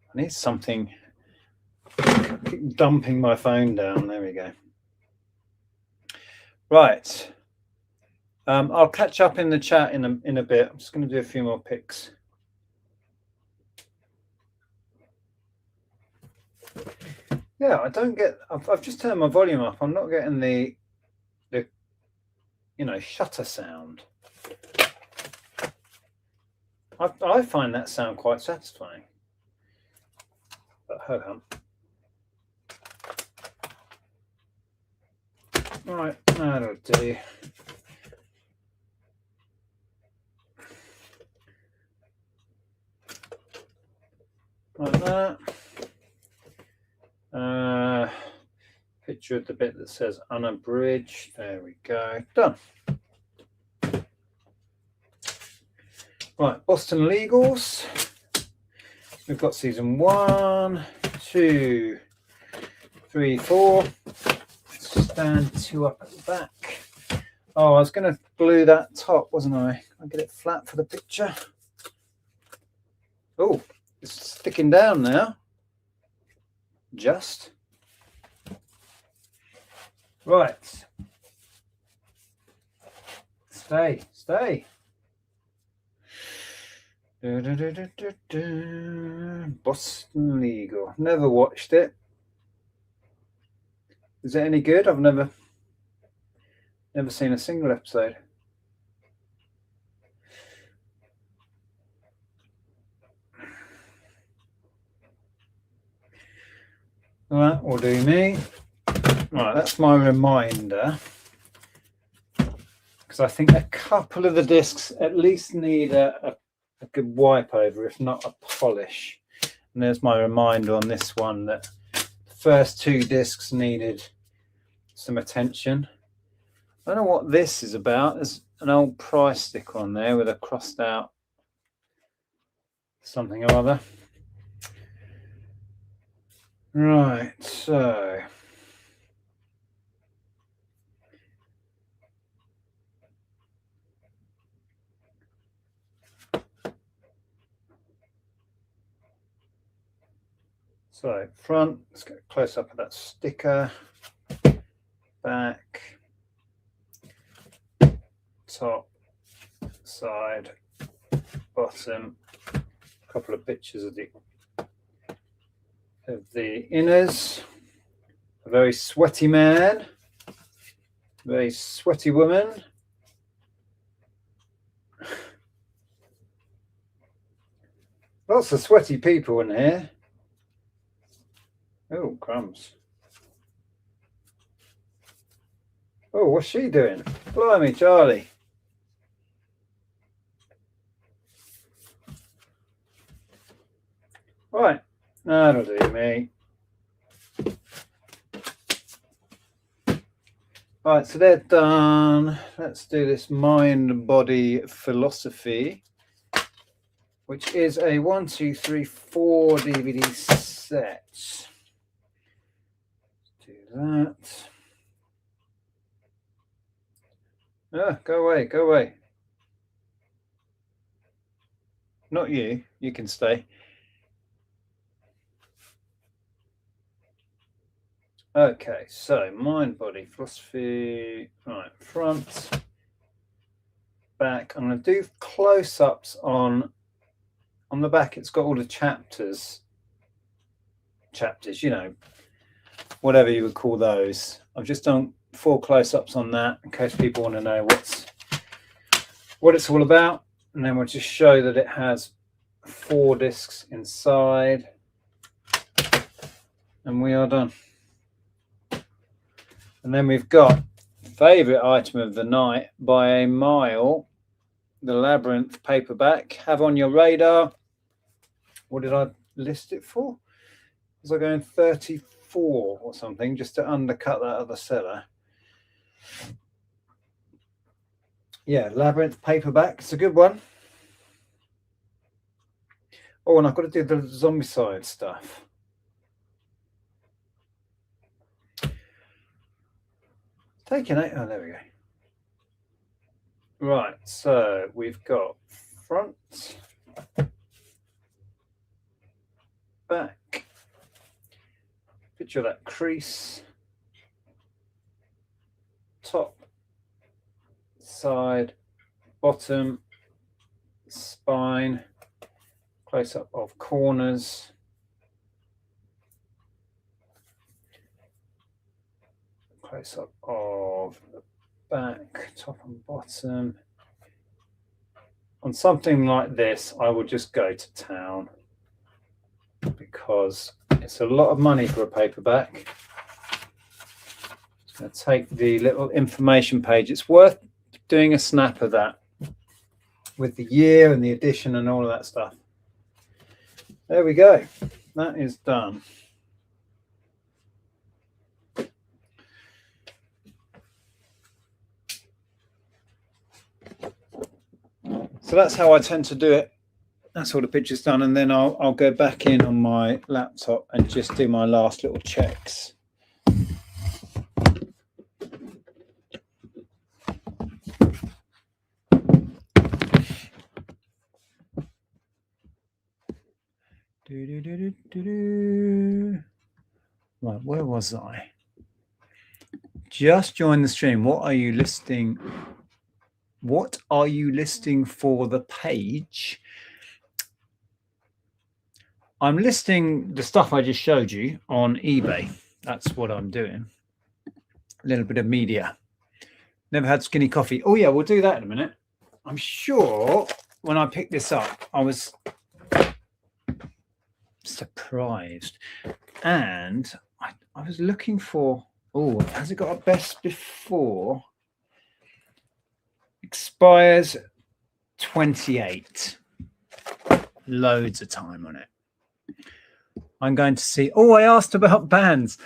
[SPEAKER 1] I need something. I keep dumping my phone down. There we go. Right. I'll catch up in the chat in a bit. I'm just going to do a few more pics. Yeah, I don't get. I've just turned my volume up. I'm not getting the shutter sound. I find that sound quite satisfying. But ho hum. Right, that'll do. Like that. Picture of the bit that says unabridged. There we go. Done. Right, Boston Legals. We've got season 1, 2, 3, 4. Stand 2 up at the back. Oh, I was going to glue that top, wasn't I? I'll get it flat for the picture. Oh, it's sticking down now. Just. Right. Stay. Boston Legal. Never watched it. Is it any good? I've never seen a single episode. Well, that will do me. Right, that's my reminder. Because I think a couple of the discs at least need a good wipe over, if not a polish. And there's my reminder on this one that the first 2 discs needed some attention. I don't know what this is about. There's an old price sticker on there with a crossed out something or other. Right, so front, let's get a close up of that sticker. Back, top, side, bottom, a couple of pictures of the inners. A very sweaty man, very sweaty woman. Lots of sweaty people in here. Oh, crumbs. Oh, what's she doing? Blimey, Charlie. Right, that'll do me. Right, so they're done. Let's do this mind body philosophy, which is a 1, 2, 3, 4 DVD set. Let's do that. Ah, go away, go away. Not you, you can stay. Okay, so mind body philosophy, right, front, back. I'm going to do close-ups on the back. It's got all the chapters, you know, whatever you would call those. I've just done 4 close-ups on that in case people want to know what it's all about, and then we'll just show that it has 4 discs inside, and we are done. And then we've got favorite item of the night by a mile, the Labyrinth paperback. Have on your radar. What did I list it for? Was I going 34 or something, just to undercut that other seller? Yeah, Labyrinth paperback. It's a good one. Oh, and I've got to do the Zombicide stuff. Taking it. Oh, there we go. Right, so we've got front, back, picture of that crease, top, side, bottom, spine, close up of corners. Close up of the back, top and bottom. On something like this, I will just go to town because it's a lot of money for a paperback. I'm going to take the little information page. It's worth doing a snap of that with the year and the edition and all of that stuff. There we go. That is done. So that's how I tend to do it. That's all the pictures done, and then I'll go back in on my laptop and just do my last little checks. Right, where was I? Just join the stream. What are you listing? What are you listing for the page? I'm listing the stuff I just showed you on eBay. That's what I'm doing. A little bit of media. Never had skinny coffee. Oh yeah, we'll do that in a minute. I'm sure when I picked this up, I was surprised. And I was looking for, oh, has it got a best before? Expires 28. Loads of time on it. I'm going to see. Oh, I asked about bands.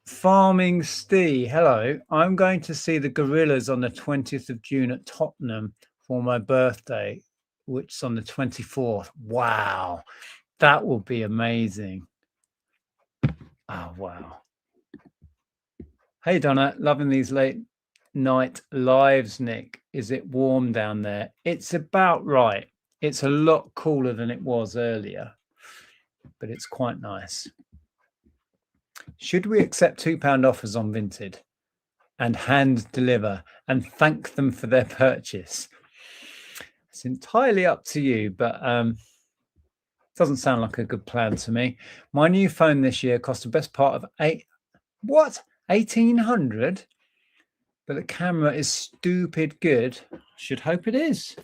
[SPEAKER 1] Farming Steve, hello. I'm going to see the Gorillas on the 20th of June at Tottenham for my birthday, which is on the 24th. Wow, that will be amazing. Oh, wow. Hey, Donna, loving these late night lives, Nick. Is it warm down there? It's about right. It's a lot cooler than it was earlier, but it's quite nice. Should we accept £2 offers on Vinted and hand deliver and thank them for their purchase? It's entirely up to you, but doesn't sound like a good plan to me. My new phone this year cost the best part of $1,800, but the camera is stupid good. Should hope it is.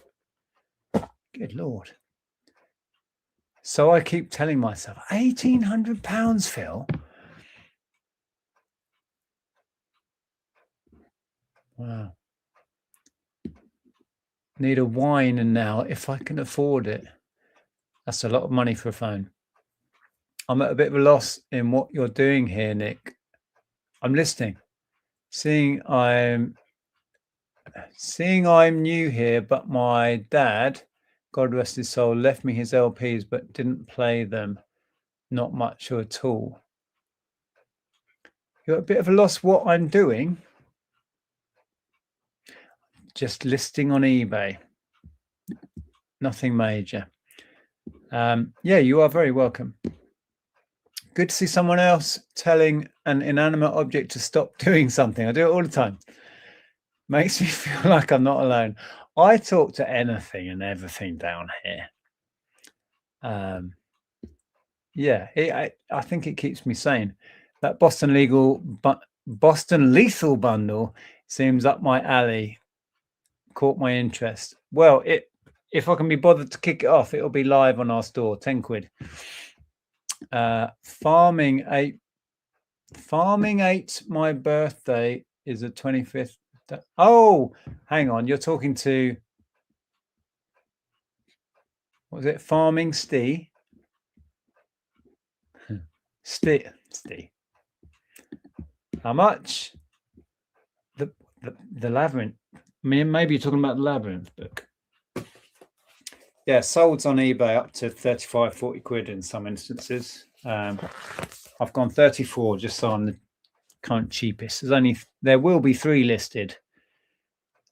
[SPEAKER 1] Good Lord. So I keep telling myself, £1,800, Phil. Wow. Need a wine and now if I can afford it. That's a lot of money for a phone. I'm at a bit of a loss in what you're doing here, Nick. I'm listening. Seeing I'm new here, but my dad, God rest his soul, left me his LPs but didn't play them. Not much or at all. You're at a bit of a loss what I'm doing. Just listing on eBay. Nothing major. Yeah, you are very welcome. Good to see someone else telling an inanimate object to stop doing something. I do it all the time. Makes me feel like I'm not alone. I talk to anything and everything down here. Yeah, I think it keeps me sane. That Boston Lethal bundle seems up my alley. Caught my interest. Well, if I can be bothered to kick it off, it'll be live on our store. 10 quid. Farming 8. My birthday is the 25th. Oh, hang on. You're talking to, what was it? Farming Steve. Steve. How much? The Labyrinth. I mean, maybe you're talking about the Labyrinth book. Yeah, solds on eBay up to 35, 40 quid in some instances. I've gone 34 just so I'm the current cheapest. There will be 3 listed,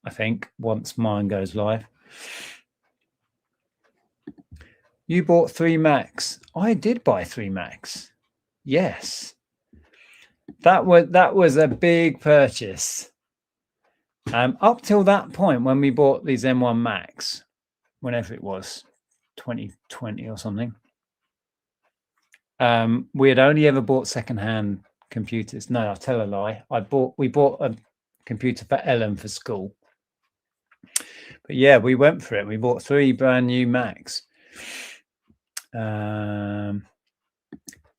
[SPEAKER 1] I think, once mine goes live. You bought 3 Macs. I did buy 3 Macs. Yes. That was a big purchase. Up till that point when we bought these M1 Macs, whenever it was, 2020 or something, we had only ever bought secondhand computers. No, I'll tell a lie. We bought a computer for Ellen for school. But yeah, we went for it. We bought 3 brand new Macs.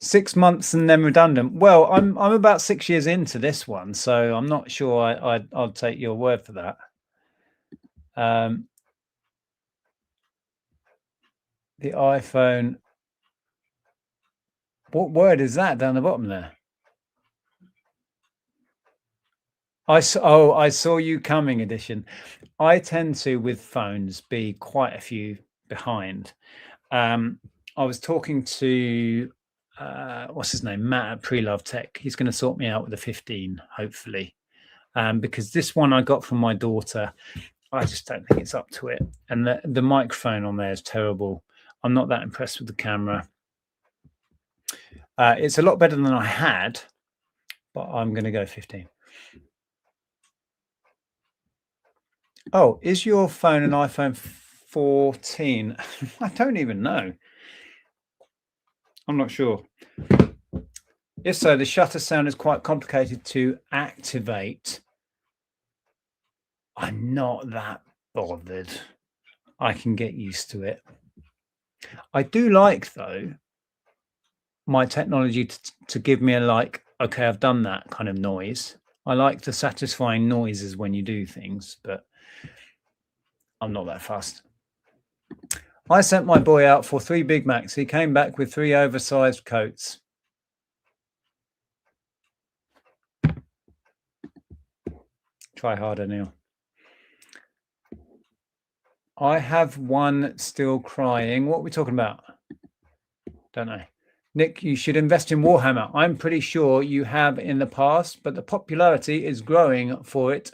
[SPEAKER 1] 6 months and then redundant. Well, I'm about 6 years into this one, so I'm not sure I'll take your word for that. The iPhone. What word is that down the bottom there? I saw you coming edition. I tend to, with phones, be quite a few behind. I was talking to what's his name, Matt at Pre-Love Tech. He's going to sort me out with a 15, hopefully, because this one I got from my daughter. I just don't think it's up to it, and the microphone on there is terrible. I'm not that impressed with the camera. It's a lot better than I had, but I'm going to go 15. Oh, is your phone an iPhone 14? I don't even know. I'm not sure. If so, the shutter sound is quite complicated to activate. I'm not that bothered. I can get used to it. I do like, though, my technology to give me okay, I've done that kind of noise. I like the satisfying noises when you do things, but I'm not that fussed. I sent my boy out for 3 Big Macs. He came back with 3 oversized coats. Try harder, Neil. I have one still crying. What are we talking about? Don't know. Nick, you should invest in Warhammer. I'm pretty sure you have in the past, but the popularity is growing for it.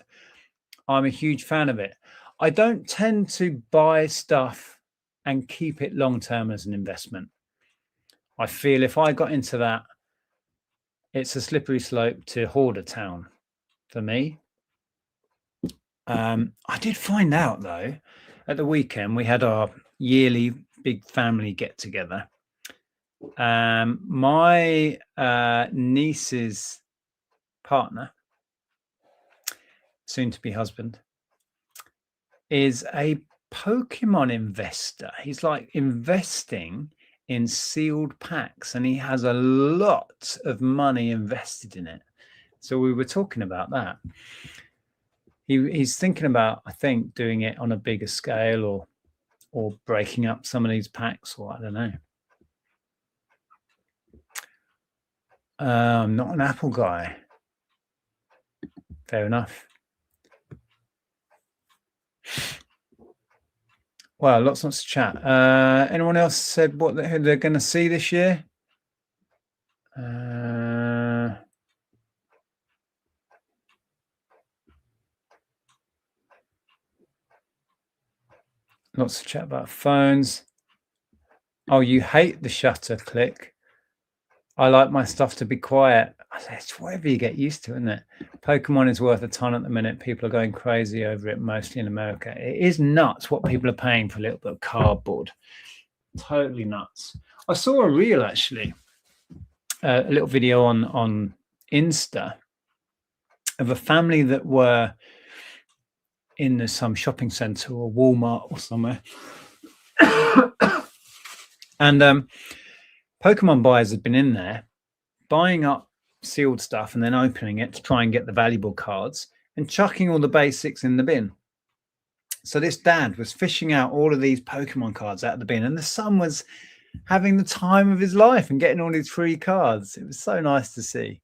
[SPEAKER 1] I'm a huge fan of it. I don't tend to buy stuff and keep it long term as an investment. I feel if I got into that, it's a slippery slope to Hoarder Town for me. I did find out though, at the weekend we had our yearly big family get together. My niece's partner, soon to be husband, is a Pokemon investor. He's like investing in sealed packs and he has a lot of money invested in it. So we were talking about that. He's thinking about, I think, doing it on a bigger scale or breaking up some of these packs, or I don't know. I'm not an Apple guy. Fair enough. Well, lots to chat. Anyone else said what they're going to see this year? Lots of chat about phones. Oh, you hate the shutter click. I like my stuff to be quiet. It's whatever you get used to, isn't it? Pokemon is worth a ton at the minute. People are going crazy over it, mostly in America. It is nuts what people are paying for a little bit of cardboard. Totally nuts. I saw a reel, actually, a little video on Insta of a family that were in some shopping center or Walmart or somewhere. And Pokemon buyers had been in there buying up sealed stuff and then opening it to try and get the valuable cards and chucking all the basics in the bin. So this dad was fishing out all of these Pokemon cards out of the bin, and the son was having the time of his life and getting all these free cards. It was so nice to see.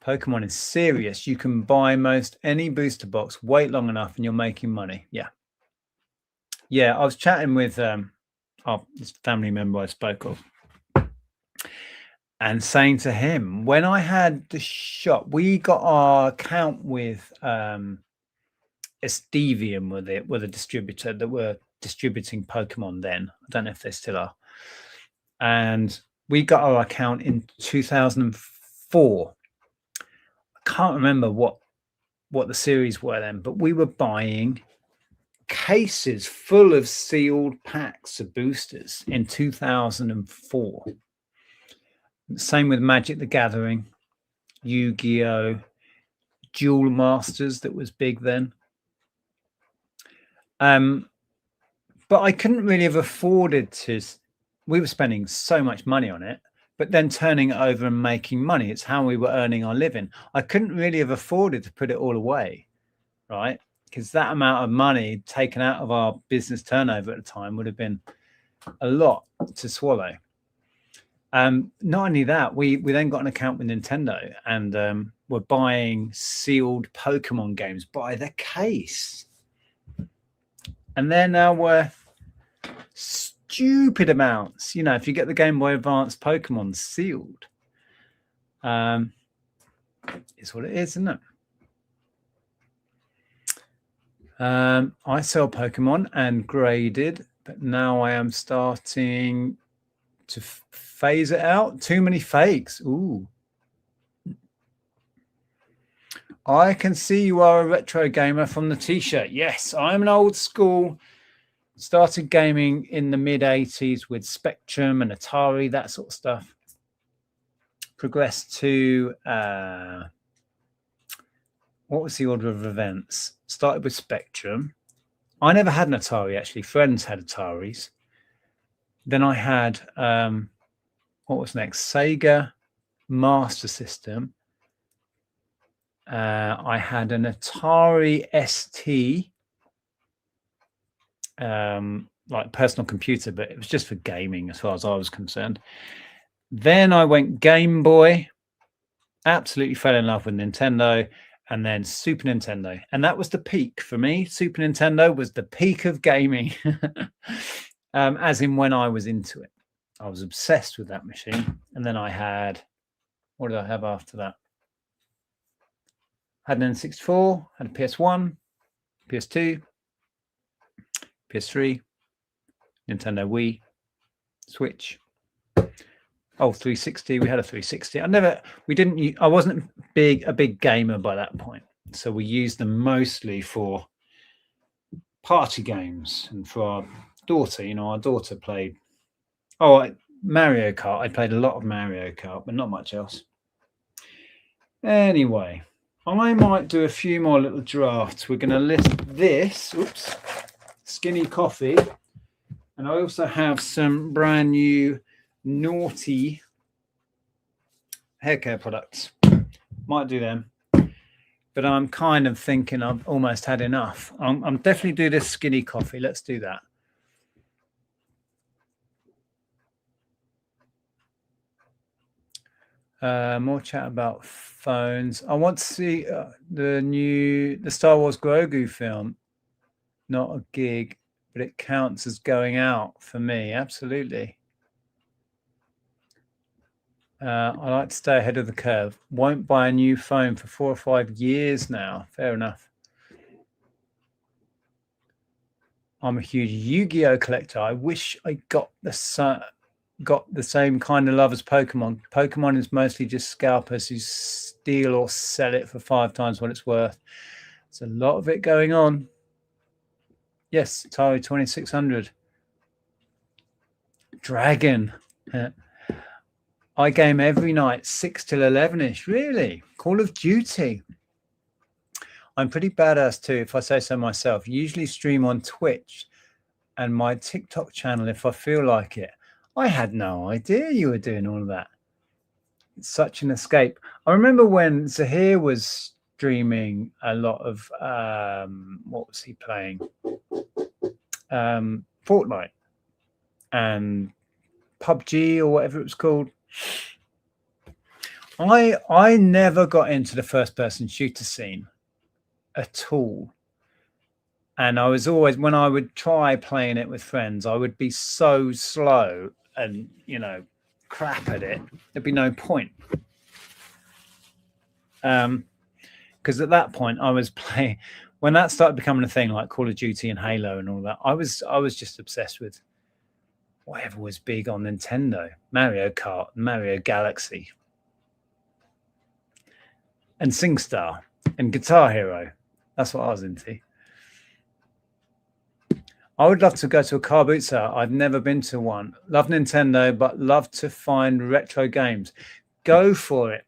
[SPEAKER 1] Pokemon is serious. You can buy most any booster box, wait long enough, and you're making money. Yeah, I was chatting with this family member I spoke of and saying to him, when I had the shop, we got our account with Estevian with a distributor that were distributing Pokemon then. I don't know if they still are. And we got our account in 2004. I can't remember what the series were then, but we were buying cases full of sealed packs of boosters in 2004. Same with Magic the Gathering, Yu-Gi-Oh, Duel Masters, that was big then. But I couldn't really have afforded to. We were spending so much money on it, but then turning it over and making money. It's how we were earning our living. I couldn't really have afforded to put it all away, right? Because that amount of money taken out of our business turnover at the time would have been a lot to swallow. Not only that, we then got an account with Nintendo and were buying sealed Pokemon games by the case. And they're now worth stupid amounts. You know, if you get the Game Boy Advance Pokemon sealed, it's what it is, isn't it? I sell Pokemon and graded, but now I am starting to phase it out. Too many fakes. Ooh. I can see you are a retro gamer from the t-shirt. Yes, I'm an old school. Started gaming in the mid-80s with Spectrum and Atari, that sort of stuff. Progressed to what was the order of events? Started with Spectrum. I never had an Atari, actually. Friends had Ataris. Then I had, what was next? Sega Master System. I had an Atari ST, like personal computer, but it was just for gaming as far as I was concerned. Then I went Game Boy. Absolutely fell in love with Nintendo, and then Super Nintendo. And that was the peak for me. Super Nintendo was the peak of gaming, as in when I was into it. I was obsessed with that machine. And then I had, what did I have after that? Had an N64, had a PS1, PS2, PS3, Nintendo Wii, Switch. Oh, 360. We had a 360. I wasn't a big gamer by that point. So we used them mostly for party games and for our daughter. Our daughter played, Mario Kart. I played a lot of Mario Kart, but not much else. Anyway, I might do a few more little drafts. We're going to list this, Skinny Coffee. And I also have some brand new Naughty hair care products. Might do them. But I'm kind of thinking I've almost had enough. I'm definitely do this Skinny Coffee. Let's do that. More chat about phones. I want to see the Star Wars Grogu film. Not a gig, but it counts as going out for me. Absolutely. I like to stay ahead of the curve. Won't buy a new phone for 4 or 5 years now. Fair enough. I'm a huge Yu-Gi-Oh collector. I wish I got the same kind of love as Pokemon. Pokemon is mostly just scalpers who steal or sell it for 5 times what it's worth. There's a lot of it going on. Yes, Atari 2600. Dragon. I game every night, 6 till 11ish. Really? Call of Duty. I'm pretty badass too, if I say so myself. Usually stream on Twitch and my TikTok channel if I feel like it. I had no idea you were doing all of that. It's such an escape. I remember when Zahir was streaming a lot of, what was he playing? Fortnite and PUBG or whatever it was called. I never got into the first-person shooter scene at all. And I was always, when I would try playing it with friends, I would be so slow and, crap at it. There'd be no point. Because at that point I was playing, when that started becoming a thing like Call of Duty and Halo and all that, I was just obsessed with whatever was big on Nintendo. Mario Kart, Mario Galaxy, and SingStar and Guitar Hero. That's what I was into. I would love to go to a car boot sale. I've never been to one. Love Nintendo, but love to find retro games. Go for it.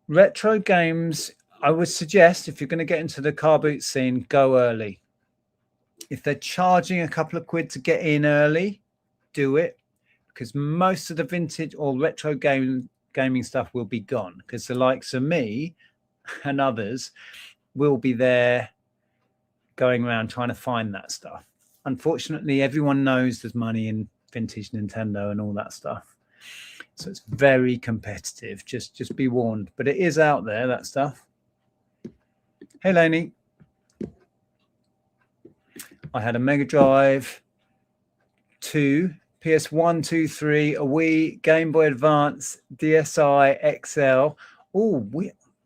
[SPEAKER 1] Retro games, I would suggest, if you're going to get into the car boot scene, go early. If they're charging a couple of quid to get in early, do it. Because most of the vintage or retro gaming stuff will be gone. Because the likes of me and others will be there going around trying to find that stuff. Unfortunately, everyone knows there's money in vintage Nintendo and all that stuff. So it's very competitive. Just be warned. But it is out there, that stuff. Hey, Lainey. I had a Mega Drive 2, PS1, 2, 3, a Wii, Game Boy Advance, DSi XL. Oh,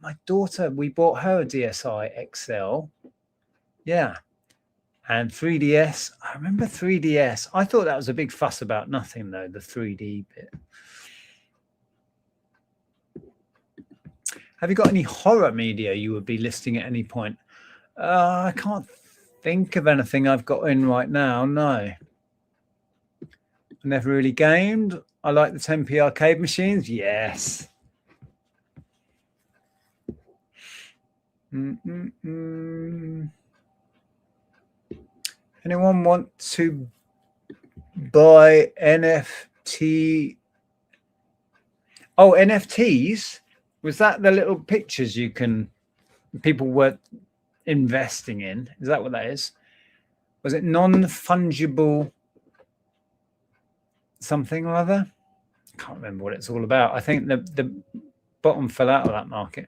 [SPEAKER 1] my daughter, we bought her a DSi XL. Yeah. And 3DS. I remember 3DS. I thought that was a big fuss about nothing, though, the 3D bit. Have you got any horror media you would be listing at any point? I can't think of anything I've got in right now. No. I never really gamed. I like the 10p arcade machines. Yes. Anyone want to buy NFT? Oh, NFTs? Was that the little pictures people were investing in? Is that what that is? Was it non-fungible something or other? I can't remember what it's all about. I think the bottom fell out of that market.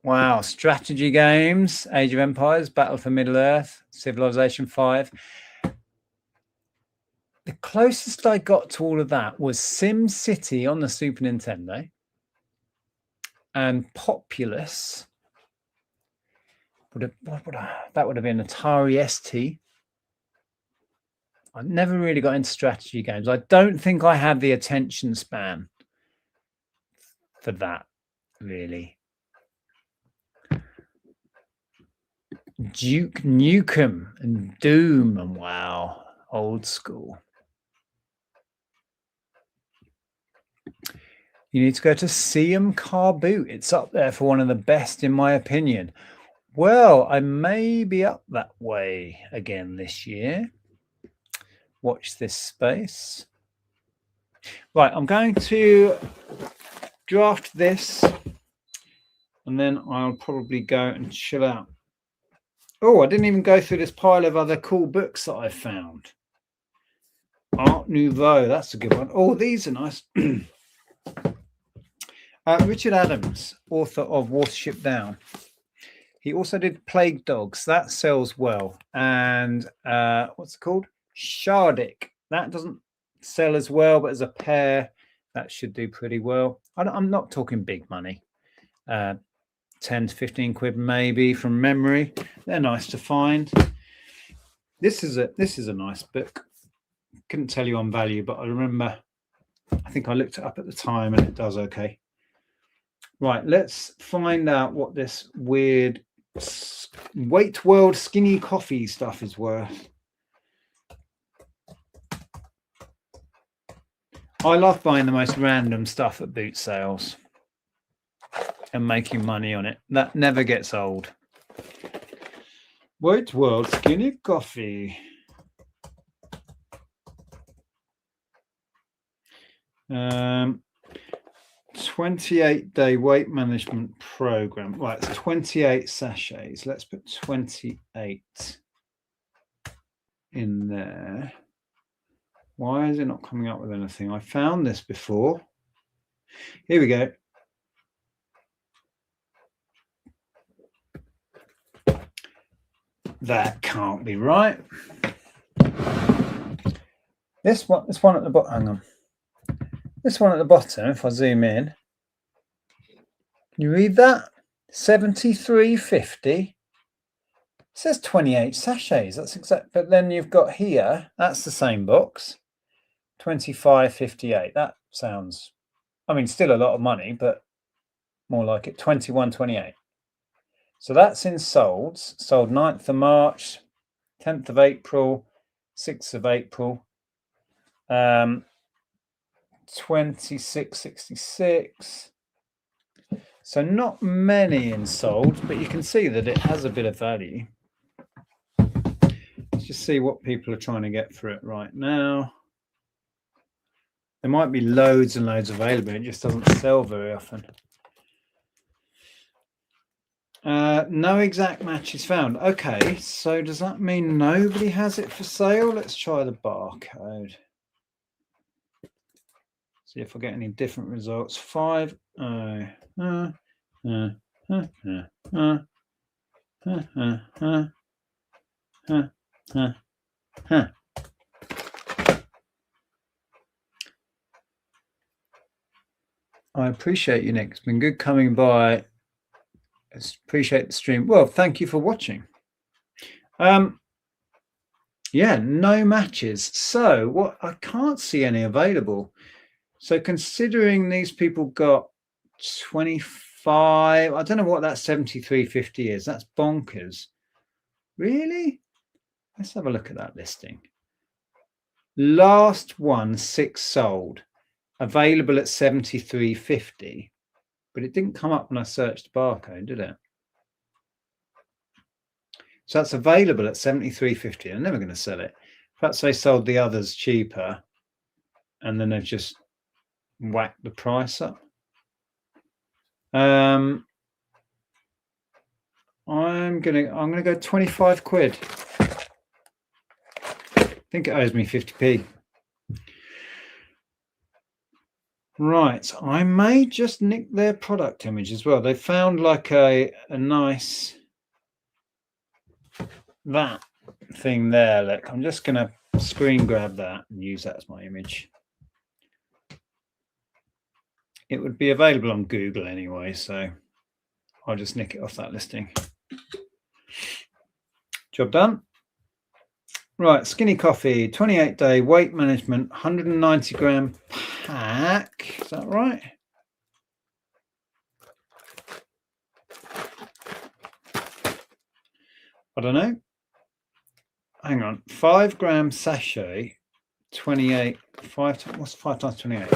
[SPEAKER 1] Wow, strategy games, Age of Empires, Battle for Middle-earth, Civilization 5. The closest I got to all of that was SimCity on the Super Nintendo and Populous. That would have been Atari ST. I never really got into strategy games. I don't think I had the attention span for that, really. Duke Nukem and Doom, and wow, old school. You need to go to Siam Car Boot. It's up there for one of the best, in my opinion. Well, I may be up that way again this year. Watch this space. Right, I'm going to draft this, and then I'll probably go and chill out. Oh, I didn't even go through this pile of other cool books that I found. Art Nouveau, that's a good one. Oh, these are nice. Richard Adams, author of Watership Down. He also did Plague Dogs. That sells well. And what's it called? Shardik. That doesn't sell as well, but as a pair, that should do pretty well. I'm not talking big money. 10 to 15 quid maybe from memory. They're nice to find. This is a nice book. Couldn't tell you on value, but I remember, I think I looked it up at the time and it does okay. Right, let's find out what this weird Weight World skinny coffee stuff is worth. I love buying the most random stuff at boot sales and making money on it. That never gets old. Weight World skinny coffee. 28-day weight management program. Right, it's 28 sachets. Let's put 28 in there. Why is it not coming up with anything? I found this before. Here we go. That can't be right. This one at the bottom. Hang on. This one at the bottom, if I zoom in, can you read that? 73.50. It says 28 sachets. That's exact. But then you've got here, that's the same box, 25.58. That sounds, I mean, still a lot of money, but more like it, 21.28. So that's in solds. Sold 9th of March, 10th of April, 6th of April. 26.66. So not many in sold, but you can see that it has a bit of value. Let's just see what people are trying to get for it right now. There might be loads and loads available. It just doesn't sell very often. No exact matches found. Okay, so does that mean nobody has it for sale? Let's try the barcode. See if I get any different results. 5. I appreciate you, Nick. It's been good coming by. I appreciate the stream. Well, thank you for watching. Yeah, no matches. So what? I can't see any available. So considering these people got 25, I don't know what that 73.50 is. That's bonkers. Really? Let's have a look at that listing. Last one, 6 sold. Available at 73.50. But it didn't come up when I searched barcode, did it? So that's available at 73.50. I'm never going to sell it. Perhaps they sold the others cheaper and then they've just whacked the price up. I'm gonna go 25 quid. I think it owes me 50p. Right, I may just nick their product image as well. They found like a nice that thing there. Look, I'm just gonna screen grab that and use that as my image. It would be available on Google anyway, so I'll just nick it off that listing. Job done. Right, Skinny Coffee, 28-day weight management, 190 gram pack. Is that right? I don't know. Hang on, 5 gram sachet, 28. What's 5 times 28?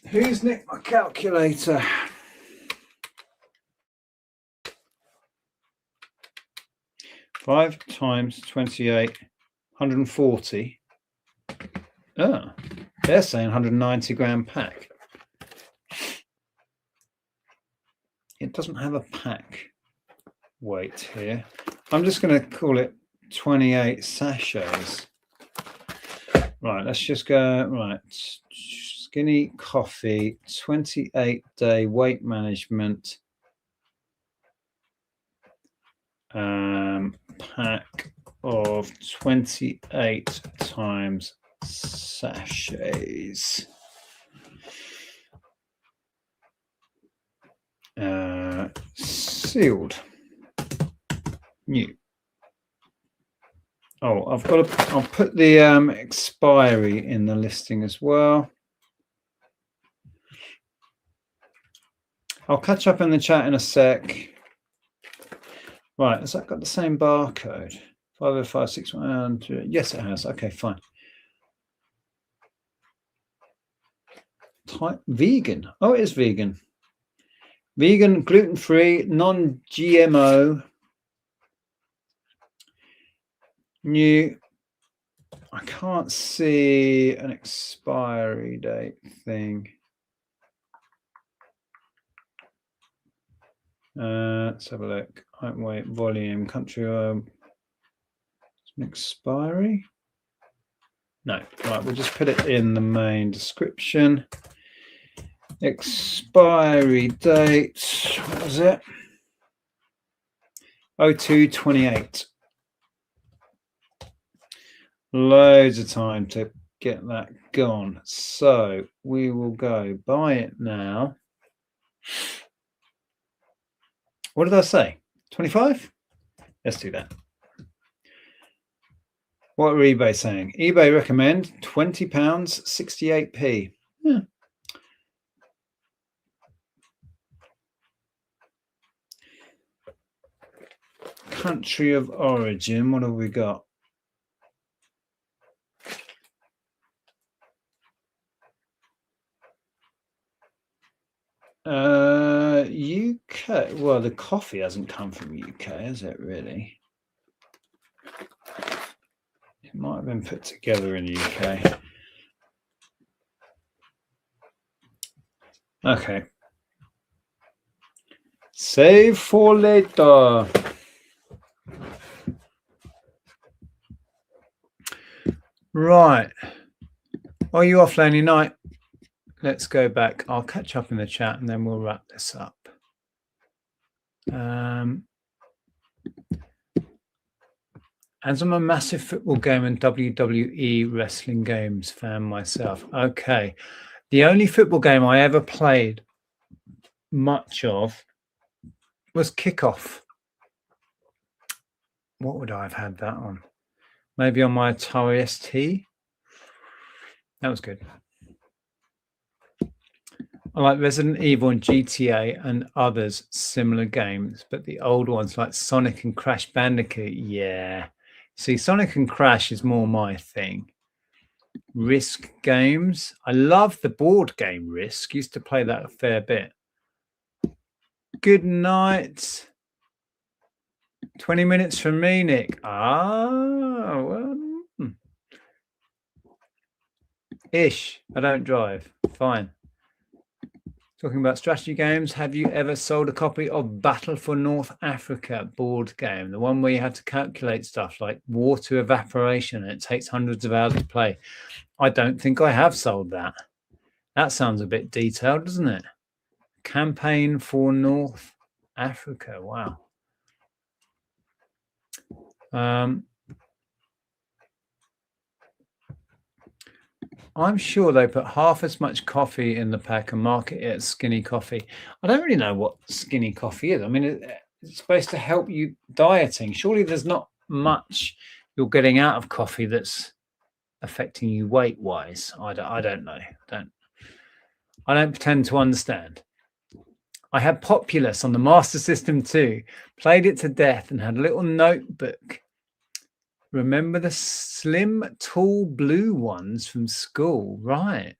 [SPEAKER 1] Who's nicked my calculator? Five times 28, 140. Oh, they're saying 190 gram pack. It doesn't have a pack weight here. I'm just going to call it 28 sachets. Right, let's just go. Right, Skinny Coffee, 28-day weight management. Pack of 28 times sachets. Sealed. New. Oh, I'll put the expiry in the listing as well. I'll catch up in the chat in a sec. Right, has that got the same barcode? 50561. Yes, it has. Okay, fine. Type vegan. Oh, it is vegan. Vegan, gluten-free, non-GMO. New. I can't see an expiry date thing. Let's have a look. Height, weight, volume, country. An expiry? No. Right, we'll just put it in the main description. Expiry date. What was it? 02/28. Loads of time to get that gone. So we will go buy it now. What did I say? 25? Let's do that. What are eBay saying? eBay recommend £20, 68p. Yeah. Country of origin. What have we got? UK. Well, the coffee hasn't come from UK, has it really? It might have been put together in the UK. Okay. Save for later. Right. Are you off, Laney Night? Let's go back. I'll catch up in the chat and then we'll wrap this up. As I'm a massive football game and WWE wrestling games fan myself. Okay. The only football game I ever played much of was Kickoff. What would I have had that on? Maybe on my Atari ST. That was good. I like Resident Evil and GTA and others similar games, but the old ones like Sonic and Crash Bandicoot, yeah. See, Sonic and Crash is more my thing. Risk games. I love the board game Risk. Used to play that a fair bit. Good night. 20 minutes from me, Nick. Well. Ish. I don't drive. Fine. Talking about strategy games, have you ever sold a copy of Battle for North Africa board game? The one where you have to calculate stuff like water evaporation and it takes hundreds of hours to play. I don't think I have sold that. That sounds a bit detailed, doesn't it? Campaign for North Africa. Wow. I'm sure they put half as much coffee in the pack and market it as skinny coffee. I don't really know what skinny coffee is. I mean, it's supposed to help you dieting. Surely there's not much you're getting out of coffee that's affecting you weight-wise. I don't know. I don't pretend to understand. I had Populous on the Master System too. Played it to death and had a little notebook. Remember the slim, tall blue ones from school, right?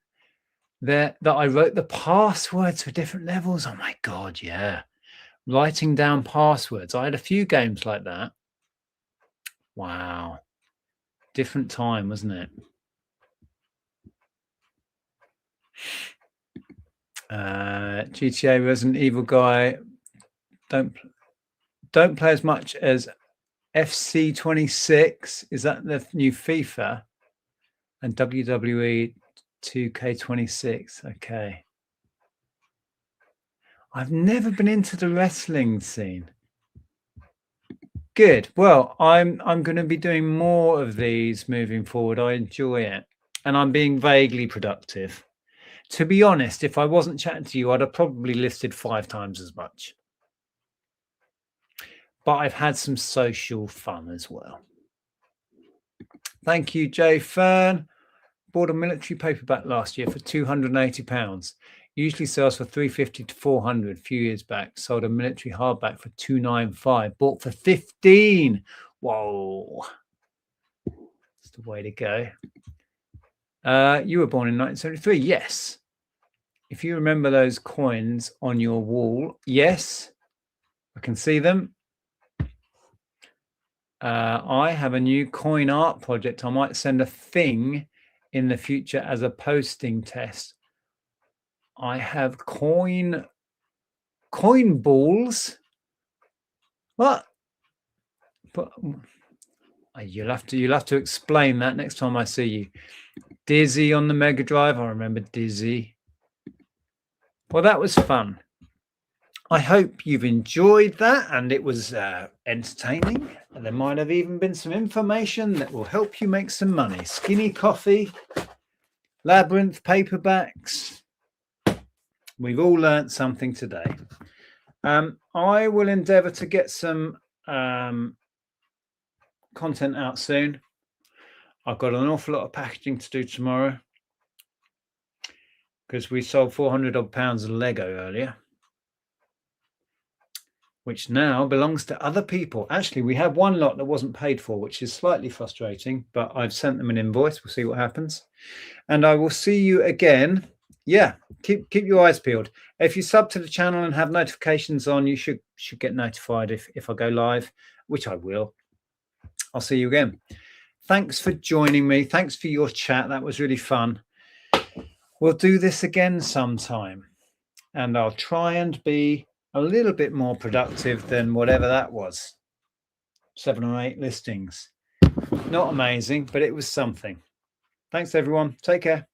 [SPEAKER 1] That I wrote the passwords for different levels. Oh my God, yeah. Writing down passwords. I had a few games like that. Wow. Different time, wasn't it? GTA Resident Evil guy. Don't play as much as FC 26. Is that the new FIFA? And WWE 2K26. Okay. I've never been into the wrestling scene. Good. Well, I'm going to be doing more of these moving forward. I enjoy it. And I'm being vaguely productive. To be honest, if I wasn't chatting to you, I'd have probably listed 5 times as much. But I've had some social fun as well. Thank you, Jay Fern. Bought a military paperback last year for £280. Usually sells for $350 to $400. A few years back, sold a military hardback for $295. Bought for $15. Whoa, that's the way to go. You were born in 1973. Yes. If you remember those coins on your wall, yes, I can see them. I have a new coin art project. I might send a thing in the future as a posting test. I have coin balls. What? But you'll have to explain that next time I see you. Dizzy on the Mega Drive. I remember Dizzy. Well, that was fun. I hope you've enjoyed that and it was entertaining. And there might have even been some information that will help you make some money. Skinny coffee, Labyrinth paperbacks. We've all learnt something today. I will endeavour to get some content out soon. I've got an awful lot of packaging to do tomorrow because we sold 400 odd pounds of Lego earlier, which now belongs to other people. Actually, we have one lot that wasn't paid for, which is slightly frustrating, but I've sent them an invoice. We'll see what happens. And I will see you again. Yeah, keep your eyes peeled. If you sub to the channel and have notifications on, you should get notified if I go live, which I will. I'll see you again. Thanks for joining me. Thanks for your chat. That was really fun. We'll do this again sometime, and I'll try and be a little bit more productive than whatever that was. 7 or 8 listings. Not amazing, but it was something. Thanks, everyone. Take care.